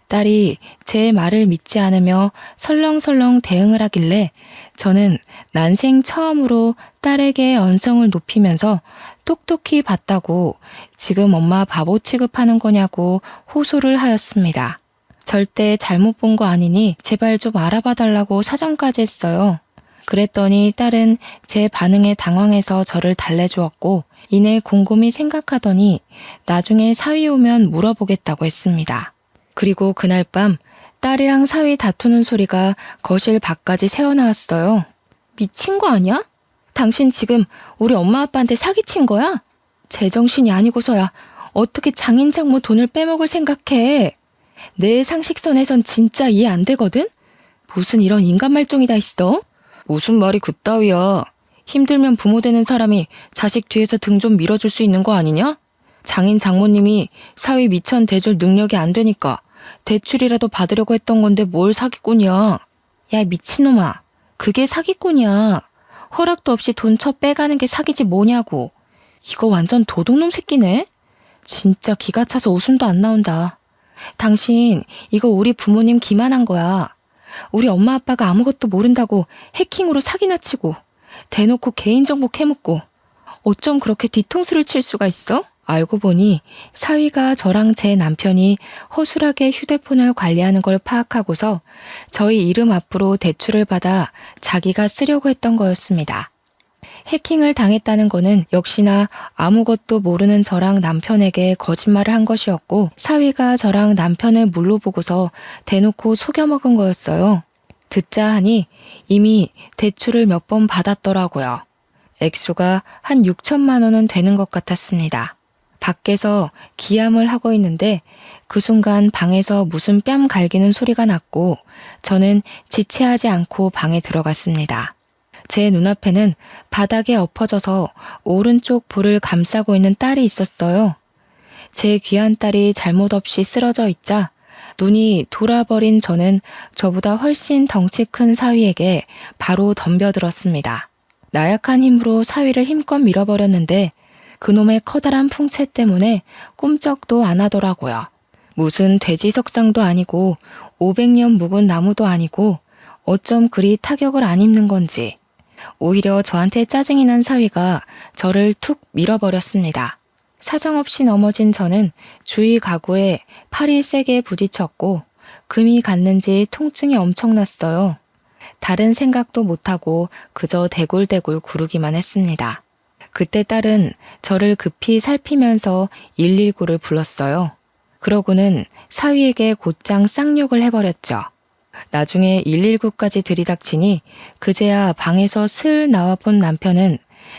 딸이 제 말을 믿지 않으며 설렁설렁 대응을 하길래 저는 난생 처음으로 딸에게 언성을 높이면서 똑똑히 봤다고 지금 엄마 바보 취급하는 거냐고 호소를 하였습니다. 절대 잘못 본 거 아니니 제발 좀 알아봐 달라고 사정까지 했어요. 그랬더니 딸은 제 반응에 당황해서 저를 달래주었고 이내 곰곰이 생각하더니 나중에 사위 오면 물어보겠다고 했습니다. 그리고 그날 밤 딸이랑 사위 다투는 소리가 거실 밖까지 새어나왔어요. 미친 거 아니야? 당신 지금 우리 엄마 아빠한테 사기친 거야? 제정신이 아니고서야 어떻게 장인 장모 돈을 빼먹을 생각해? 내 상식선에선 진짜 이해 안 되거든? 무슨 이런 인간 말종이 다 있어? 무슨 말이 그따위야. 힘들면 부모 되는 사람이 자식 뒤에서 등 좀 밀어줄 수 있는 거 아니냐? 장인 장모님이 사위 미천 대줄 능력이 안 되니까 대출이라도 받으려고 했던 건데 뭘 사기꾼이야. 야 미친놈아. 그게 사기꾼이야. 허락도 없이 돈 쳐 빼가는 게 사기지 뭐냐고. 이거 완전 도둑놈 새끼네. 진짜 기가 차서 웃음도 안 나온다. 당신 이거 우리 부모님 기만한 거야. 우리 엄마 아빠가 아무것도 모른다고 해킹으로 사기나 치고 대놓고 개인정보 캐묻고 어쩜 그렇게 뒤통수를 칠 수가 있어? 알고 보니 사위가 저랑 제 남편이 허술하게 휴대폰을 관리하는 걸 파악하고서 저희 이름 앞으로 대출을 받아 자기가 쓰려고 했던 거였습니다. 해킹을 당했다는 거는 역시나 아무것도 모르는 저랑 남편에게 거짓말을 한 것이었고 사위가 저랑 남편을 물로 보고서 대놓고 속여먹은 거였어요. 듣자 하니 이미 대출을 몇 번 받았더라고요. 액수가 한 6천만 원은 되는 것 같았습니다. 밖에서 기함을 하고 있는데 그 순간 방에서 무슨 뺨 갈기는 소리가 났고 저는 지체하지 않고 방에 들어갔습니다. 제 눈앞에는 바닥에 엎어져서 오른쪽 볼을 감싸고 있는 딸이 있었어요. 제 귀한 딸이 잘못 없이 쓰러져 있자 눈이 돌아버린 저는 저보다 훨씬 덩치 큰 사위에게 바로 덤벼들었습니다. 나약한 힘으로 사위를 힘껏 밀어버렸는데 그놈의 커다란 풍채 때문에 꼼짝도 안 하더라고요. 무슨 돼지 석상도 아니고 500년 묵은 나무도 아니고 어쩜 그리 타격을 안 입는 건지. 오히려 저한테 짜증이 난 사위가 저를 툭 밀어버렸습니다. 사정없이 넘어진 저는 주위 가구에 팔이 세게 부딪혔고 금이 갔는지 통증이 엄청났어요. 다른 생각도 못하고 그저 대굴대굴 구르기만 했습니다. 그때 딸은 저를 급히 살피면서 119를 불렀어요. 그러고는 사위에게 곧장 쌍욕을 해버렸죠. 나중에 119까지 들이닥치니 그제야 방에서 슬 나와 본 남편은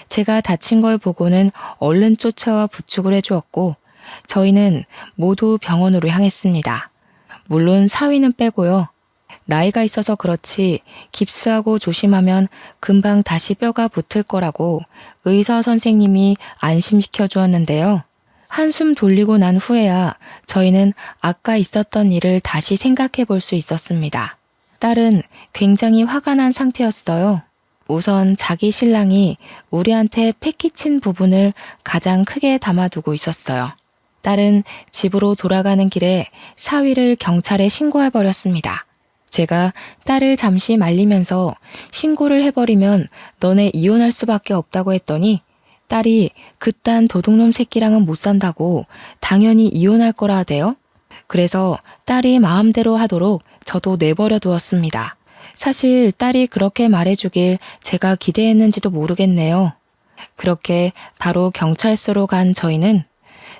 제가 다친 걸 보고는 얼른 쫓아와 부축을 해주었고 저희는 모두 병원으로 향했습니다. 물론 사위는 빼고요. 나이가 있어서 그렇지 깁스하고 조심하면 금방 다시 뼈가 붙을 거라고 의사 선생님이 안심시켜 주었는데요. 한숨 돌리고 난 후에야 저희는 아까 있었던 일을 다시 생각해 볼 수 있었습니다. 딸은 굉장히 화가 난 상태였어요. 우선 자기 신랑이 우리한테 패기친 부분을 가장 크게 담아두고 있었어요. 딸은 집으로 돌아가는 길에 사위를 경찰에 신고해버렸습니다. 제가 딸을 잠시 말리면서 신고를 해버리면 너네 이혼할 수밖에 없다고 했더니 딸이 그딴 도둑놈 새끼랑은 못 산다고 당연히 이혼할 거라 하대요. 그래서 딸이 마음대로 하도록 저도 내버려 두었습니다. 사실 딸이 그렇게 말해주길 제가 기대했는지도 모르겠네요. 그렇게 바로 경찰서로 간 저희는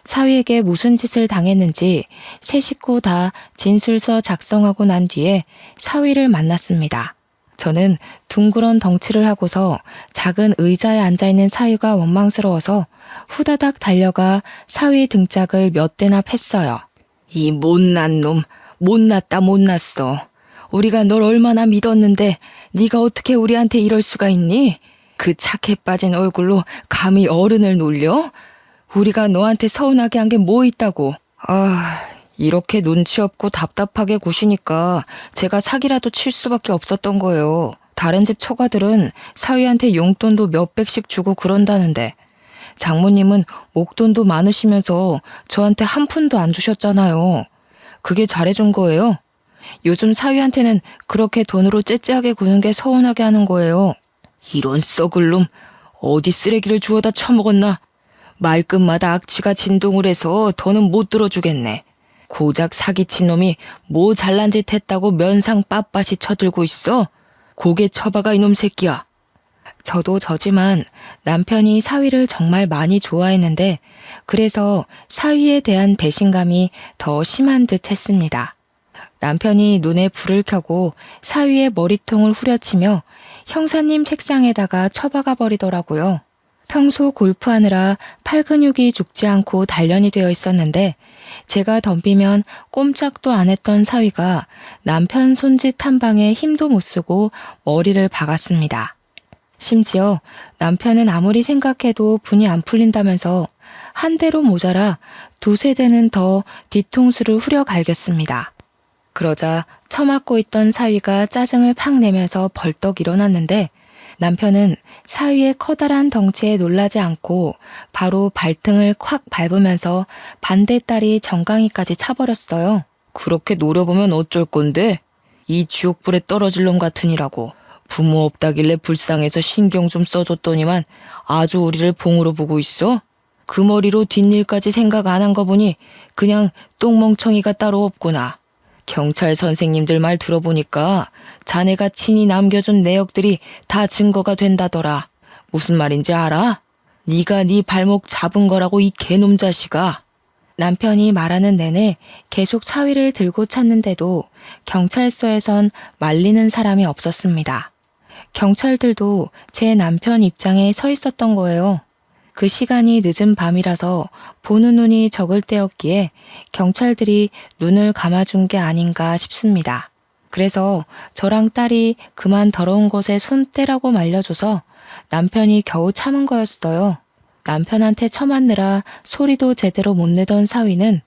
사위에게 무슨 짓을 당했는지 세 식구 다 진술서 작성하고 난 뒤에 사위를 만났습니다. 저는 둥그런 덩치를 하고서 작은 의자에 앉아있는 사위가 원망스러워서 후다닥 달려가 사위 등짝을 몇 대나 팼어요. 이 못난 놈, 못났다 못났어. 우리가 널 얼마나 믿었는데 네가 어떻게 우리한테 이럴 수가 있니? 그 착해 빠진 얼굴로 감히 어른을 놀려? 우리가 너한테 서운하게 한 게 뭐 있다고. 이렇게 눈치 없고 답답하게 구시니까 제가 사기라도 칠 수밖에 없었던 거예요. 다른 집 처가들은 사위한테 용돈도 몇백씩 주고 그런다는데 장모님은 목돈도 많으시면서 저한테 한 푼도 안 주셨잖아요. 그게 잘해준 거예요. 요즘 사위한테는 그렇게 돈으로 째째하게 구는 게 서운하게 하는 거예요. 이런 썩을 놈, 어디 쓰레기를 주워다 처먹었나? 말끝마다 악취가 진동을 해서 더는 못 들어주겠네. 고작 사기친 놈이 뭐 잘난 짓 했다고 면상 빳빳이 쳐들고 있어? 고개 쳐박아 이놈 새끼야. 저도 저지만 남편이 사위를 정말 많이 좋아했는데 그래서 사위에 대한 배신감이 더 심한 듯 했습니다. 남편이 눈에 불을 켜고 사위의 머리통을 후려치며 형사님 책상에다가 처박아 버리더라고요. 평소 골프하느라 팔 근육이 죽지 않고 단련이 되어 있었는데 제가 덤비면 꼼짝도 안 했던 사위가 남편 손짓 한 방에 힘도 못 쓰고 머리를 박았습니다. 심지어 남편은 아무리 생각해도 분이 안 풀린다면서 한 대로 모자라 두세 대는 더 뒤통수를 후려 갈겼습니다. 그러자 처맞고 있던 사위가 짜증을 팍 내면서 벌떡 일어났는데 남편은 사위의 커다란 덩치에 놀라지 않고 바로 발등을 콱 밟으면서 반대다리 정강이까지 차버렸어요. 그렇게 노려보면 어쩔 건데? 이 지옥불에 떨어질 놈 같으니라고. 부모 없다길래 불쌍해서 신경 좀 써줬더니만 아주 우리를 봉으로 보고 있어? 그 머리로 뒷일까지 생각 안 한 거 보니 그냥 똥멍청이가 따로 없구나. 경찰 선생님들 말 들어보니까 자네가 친히 남겨준 내역들이 다 증거가 된다더라. 무슨 말인지 알아? 네가 네 발목 잡은 거라고 이 개놈 자식아. 남편이 말하는 내내 계속 사위를 들고 찾는데도 경찰서에선 말리는 사람이 없었습니다. 경찰들도 제 남편 입장에 서 있었던 거예요. 그 시간이 늦은 밤이라서 보는 눈이 적을 때였기에 경찰들이 눈을 감아준 게 아닌가 싶습니다. 그래서 저랑 딸이 그만 더러운 곳에 손 떼라고 말려줘서 남편이 겨우 참은 거였어요. 남편한테 처맞느라 소리도 제대로 못 내던 사위는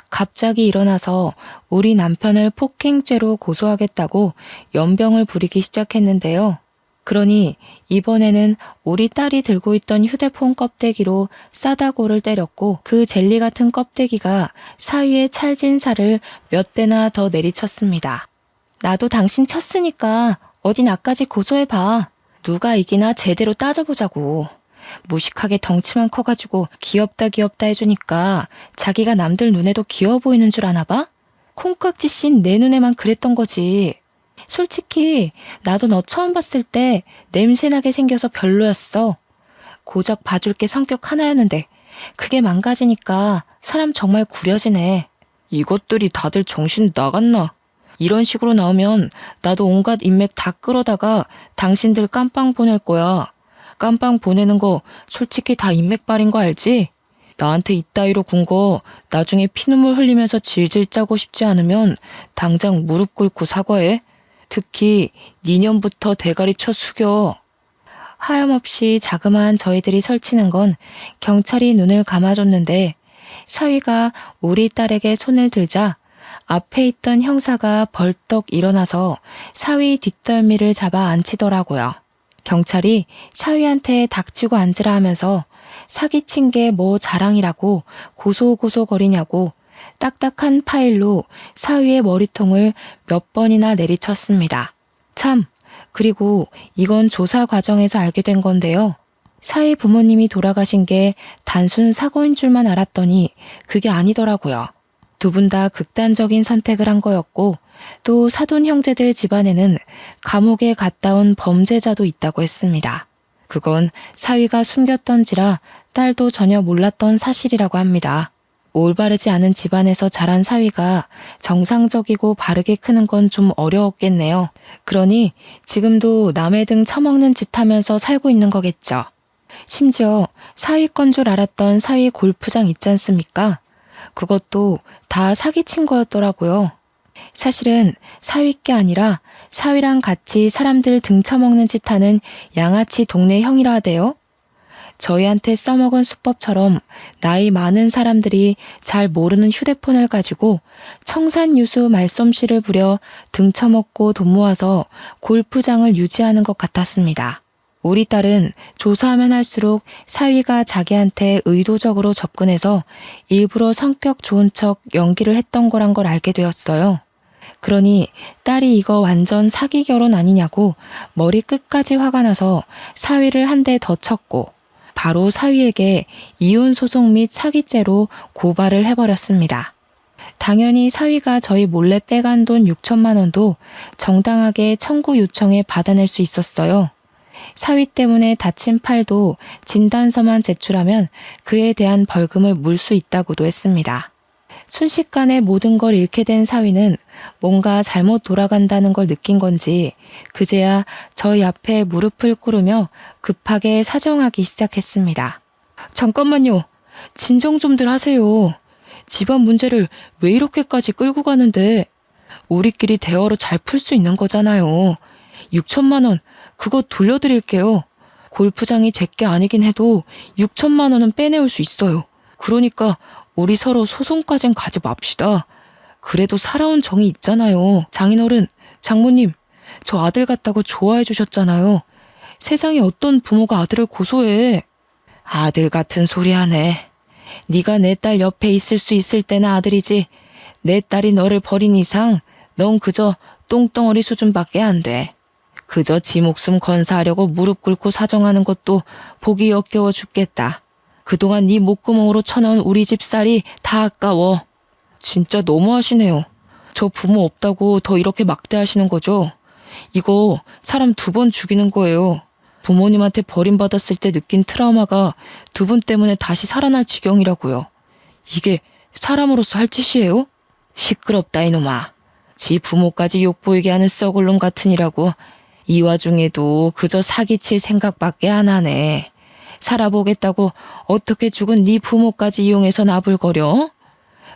갑자기 일어나서 우리 남편을 폭행죄로 고소하겠다고 연병을 부리기 시작했는데요. 그러니 이번에는 우리 딸이 들고 있던 휴대폰 껍데기로 싸다고를 때렸고 그 젤리 같은 껍데기가 사위의 찰진 살을 몇 대나 더 내리쳤습니다. 나도 당신 쳤으니까 어디 나까지 고소해봐. 누가 이기나 제대로 따져보자고. 무식하게 덩치만 커가지고 귀엽다 해주니까 자기가 남들 눈에도 귀여워 보이는 줄 아나 봐? 콩깍지 씬 내 눈에만 그랬던 거지. 솔직히 나도 너 처음 봤을 때 냄새나게 생겨서 별로였어. 고작 봐줄 게 성격 하나였는데 그게 망가지니까 사람 정말 구려지네. 이것들이 다들 정신 나갔나? 이런 식으로 나오면 나도 온갖 인맥 다 끌어다가 당신들 깜빵 보낼 거야. 깜빵 보내는 거 솔직히 다 인맥발인 거 알지? 나한테 이따위로 군 거 나중에 피눈물 흘리면서 질질 짜고 싶지 않으면 당장 무릎 꿇고 사과해. 특히 니년부터 대가리 쳐 숙여. 하염없이 자그마한 저희들이 설치는 건 경찰이 눈을 감아줬는데 사위가 우리 딸에게 손을 들자 앞에 있던 형사가 벌떡 일어나서 사위 뒷덜미를 잡아 앉히더라고요. 경찰이 사위한테 닥치고 앉으라 하면서 사기친 게 뭐 자랑이라고 고소고소거리냐고 딱딱한 파일로 사위의 머리통을 몇 번이나 내리쳤습니다. 참, 그리고 이건 조사 과정에서 알게 된 건데요. 사위 부모님이 돌아가신 게 단순 사고인 줄만 알았더니 그게 아니더라고요. 두 분 다 극단적인 선택을 한 거였고 또 사돈 형제들 집안에는 감옥에 갔다 온 범죄자도 있다고 했습니다. 그건 사위가 숨겼던지라 딸도 전혀 몰랐던 사실이라고 합니다. 올바르지 않은 집안에서 자란 사위가 정상적이고 바르게 크는 건 좀 어려웠겠네요. 그러니 지금도 남의 등 처먹는 짓 하면서 살고 있는 거겠죠. 심지어 사위 건 줄 알았던 사위 골프장 있지 않습니까? 그것도 다 사기친 거였더라고요. 사실은 사위께 아니라 사위랑 같이 사람들 등쳐먹는 짓 하는 양아치 동네 형이라 하대요. 저희한테 써먹은 수법처럼 나이 많은 사람들이 잘 모르는 휴대폰을 가지고 청산유수 말솜씨를 부려 등쳐먹고 돈 모아서 골프장을 유지하는 것 같았습니다. 우리 딸은 조사하면 할수록 사위가 자기한테 의도적으로 접근해서 일부러 성격 좋은 척 연기를 했던 거란 걸 알게 되었어요. 그러니 딸이 이거 완전 사기 결혼 아니냐고 머리 끝까지 화가 나서 사위를 한 대 더 쳤고 바로 사위에게 이혼 소송 및 사기죄로 고발을 해버렸습니다. 당연히 사위가 저희 몰래 빼간 돈 6천만 원도 정당하게 청구 요청에 받아낼 수 있었어요. 사위 때문에 다친 팔도 진단서만 제출하면 그에 대한 벌금을 물 수 있다고도 했습니다. 순식간에 모든 걸 잃게 된 사위는 뭔가 잘못 돌아간다는 걸 느낀 건지 그제야 저희 앞에 무릎을 꿇으며 급하게 사정하기 시작했습니다. 잠깐만요. 진정 좀들 하세요. 집안 문제를 왜 이렇게까지 끌고 가는데 우리끼리 대화로 잘 풀 수 있는 거잖아요. 6천만 원 그거 돌려드릴게요. 골프장이 제게 아니긴 해도 6천만 원은 빼내올 수 있어요. 그러니까 우리 서로 소송까진 가지 맙시다. 그래도 살아온 정이 있잖아요. 장인어른, 장모님, 저 아들 같다고 좋아해 주셨잖아요. 세상에 어떤 부모가 아들을 고소해. 아들 같은 소리 하네. 네가 내 딸 옆에 있을 수 있을 때나 아들이지. 내 딸이 너를 버린 이상 넌 그저 똥덩어리 수준밖에 안 돼. 그저 지 목숨 건사하려고 무릎 꿇고 사정하는 것도 보기 역겨워 죽겠다. 그동안 네 목구멍으로 쳐넣은 우리 집 쌀이 다 아까워. 진짜 너무하시네요. 저 부모 없다고 더 이렇게 막대하시는 거죠? 이거 사람 2번 죽이는 거예요. 부모님한테 버림받았을 때 느낀 트라우마가 2분 때문에 다시 살아날 지경이라고요. 이게 사람으로서 할 짓이에요? 시끄럽다 이놈아. 지 부모까지 욕보이게 하는 썩을 놈 같으니라고. 이 와중에도 그저 사기칠 생각밖에 안 하네. 살아보겠다고 어떻게 죽은 네 부모까지 이용해서 나불거려?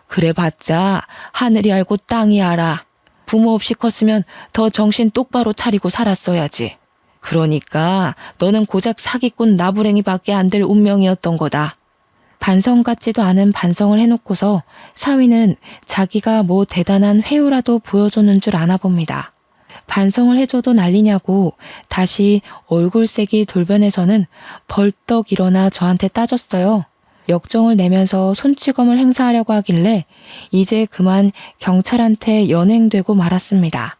그래봤자 하늘이 알고 땅이 알아. 부모 없이 컸으면 더 정신 똑바로 차리고 살았어야지. 그러니까 너는 고작 사기꾼 나부랭이밖에 안 될 운명이었던 거다. 반성 같지도 않은 반성을 해놓고서 사위는 자기가 뭐 대단한 회유라도 보여주는 줄 아나 봅니다. 반성을 해줘도 난리냐고 다시 얼굴색이 돌변해서는 벌떡 일어나 저한테 따졌어요. 역정을 내면서 손찌검을 행사하려고 하길래 이제 그만 경찰한테 연행되고 말았습니다.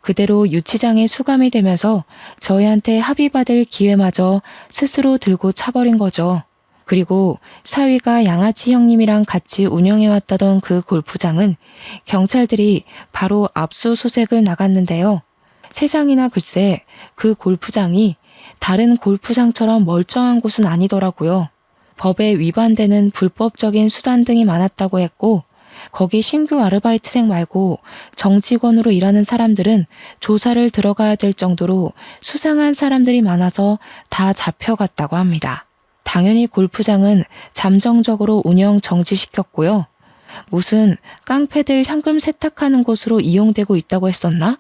그대로 유치장에 수감이 되면서 저희한테 합의받을 기회마저 스스로 들고 차버린 거죠. 그리고 사위가 양아치 형님이랑 같이 운영해왔다던 그 골프장은 경찰들이 바로 압수수색을 나갔는데요. 세상이나 글쎄 그 골프장이 다른 골프장처럼 멀쩡한 곳은 아니더라고요. 법에 위반되는 불법적인 수단 등이 많았다고 했고 거기 신규 아르바이트생 말고 정직원으로 일하는 사람들은 조사를 들어가야 될 정도로 수상한 사람들이 많아서 다 잡혀갔다고 합니다. 당연히 골프장은 잠정적으로 운영 정지시켰고요. 무슨 깡패들 현금 세탁하는 곳으로 이용되고 있다고 했었나?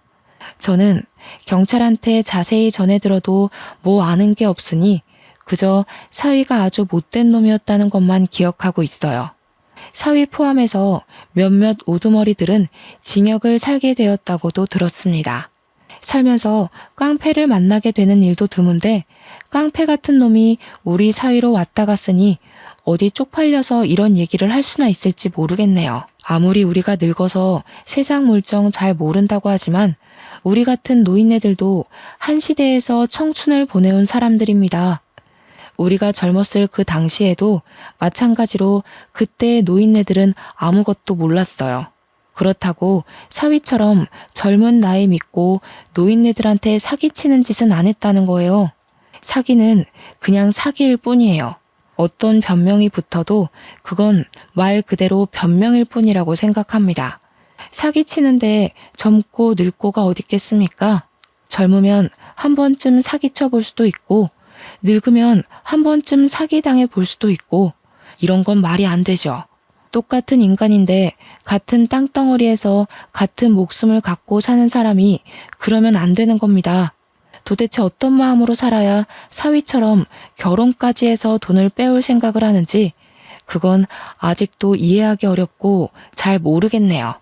저는 경찰한테 자세히 전해들어도 뭐 아는 게 없으니 그저 사위가 아주 못된 놈이었다는 것만 기억하고 있어요. 사위 포함해서 몇몇 우두머리들은 징역을 살게 되었다고도 들었습니다. 살면서 깡패를 만나게 되는 일도 드문데 깡패 같은 놈이 우리 사위로 왔다 갔으니 어디 쪽팔려서 이런 얘기를 할 수나 있을지 모르겠네요. 아무리 우리가 늙어서 세상 물정 잘 모른다고 하지만 우리 같은 노인네들도 한 시대에서 청춘을 보내온 사람들입니다. 우리가 젊었을 그 당시에도 마찬가지로 그때의 노인네들은 아무것도 몰랐어요. 그렇다고 사위처럼 젊은 나이 믿고 노인네들한테 사기치는 짓은 안 했다는 거예요. 사기는 그냥 사기일 뿐이에요. 어떤 변명이 붙어도 그건 말 그대로 변명일 뿐이라고 생각합니다. 사기치는데 젊고 늙고가 어딨겠습니까? 젊으면 한 번쯤 사기쳐 볼 수도 있고 늙으면 한 번쯤 사기당해 볼 수도 있고 이런 건 말이 안 되죠. 똑같은 인간인데 같은 땅덩어리에서 같은 목숨을 갖고 사는 사람이 그러면 안 되는 겁니다. 도대체 어떤 마음으로 살아야 사위처럼 결혼까지 해서 돈을 빼올 생각을 하는지 그건 아직도 이해하기 어렵고 잘 모르겠네요.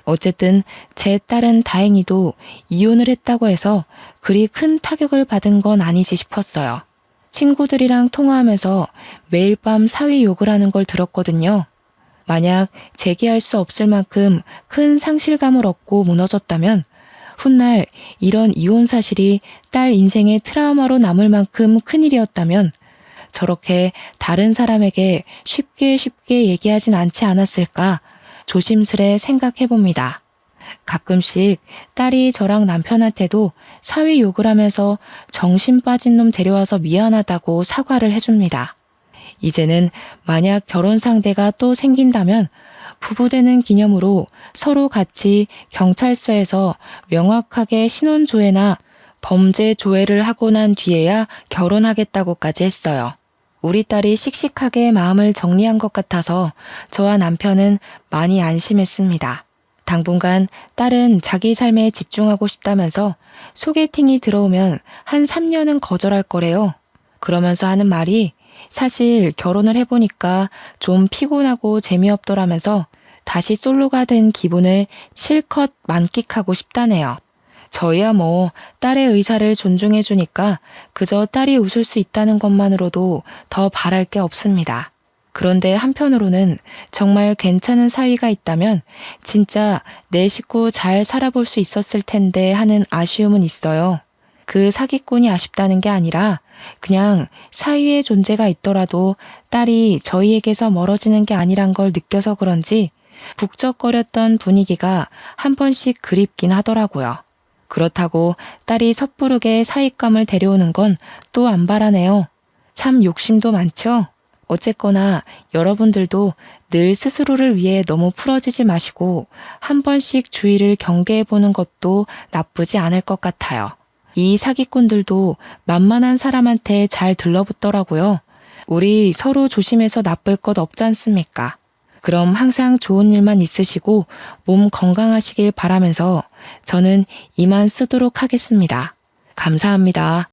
어쨌든 제 딸은 다행히도 이혼을 했다고 해서 그리 큰 타격을 받은 건 아니지 싶었어요. 친구들이랑 통화하면서 매일 밤 사위 욕을 하는 걸 들었거든요. 만약 재기할 수 없을 만큼 큰 상실감을 얻고 무너졌다면 훗날 이런 이혼 사실이 딸 인생의 트라우마로 남을 만큼 큰일이었다면 저렇게 다른 사람에게 쉽게 얘기하진 않지 않았을까 조심스레 생각해 봅니다. 가끔씩 딸이 저랑 남편한테도 사위 욕을 하면서 정신 빠진 놈 데려와서 미안하다고 사과를 해줍니다. 이제는 만약 결혼 상대가 또 생긴다면 부부되는 기념으로 서로 같이 경찰서에서 명확하게 신원조회나 범죄 조회를 하고 난 뒤에야 결혼하겠다고까지 했어요. 우리 딸이 씩씩하게 마음을 정리한 것 같아서 저와 남편은 많이 안심했습니다. 당분간 딸은 자기 삶에 집중하고 싶다면서 소개팅이 들어오면 한 3년은 거절할 거래요. 그러면서 하는 말이 사실 결혼을 해보니까 좀 피곤하고 재미없더라면서 다시 솔로가 된 기분을 실컷 만끽하고 싶다네요. 저희야 뭐 딸의 의사를 존중해주니까 그저 딸이 웃을 수 있다는 것만으로도 더 바랄 게 없습니다. 그런데 한편으로는 정말 괜찮은 사위가 있다면 진짜 내 식구 잘 살아볼 수 있었을 텐데 하는 아쉬움은 있어요. 그 사기꾼이 아쉽다는 게 아니라 그냥 사위의 존재가 있더라도 딸이 저희에게서 멀어지는 게 아니란 걸 느껴서 그런지 북적거렸던 분위기가 한 번씩 그립긴 하더라고요. 그렇다고 딸이 섣부르게 사윗감을 데려오는 건 또 안 바라네요. 참 욕심도 많죠? 어쨌거나 여러분들도 늘 스스로를 위해 너무 풀어지지 마시고 한 번씩 주의를 경계해보는 것도 나쁘지 않을 것 같아요. 이 사기꾼들도 만만한 사람한테 잘 들러붙더라고요. 우리 서로 조심해서 나쁠 것 없지 않습니까? 그럼 항상 좋은 일만 있으시고 몸 건강하시길 바라면서 저는 이만 쓰도록 하겠습니다. 감사합니다.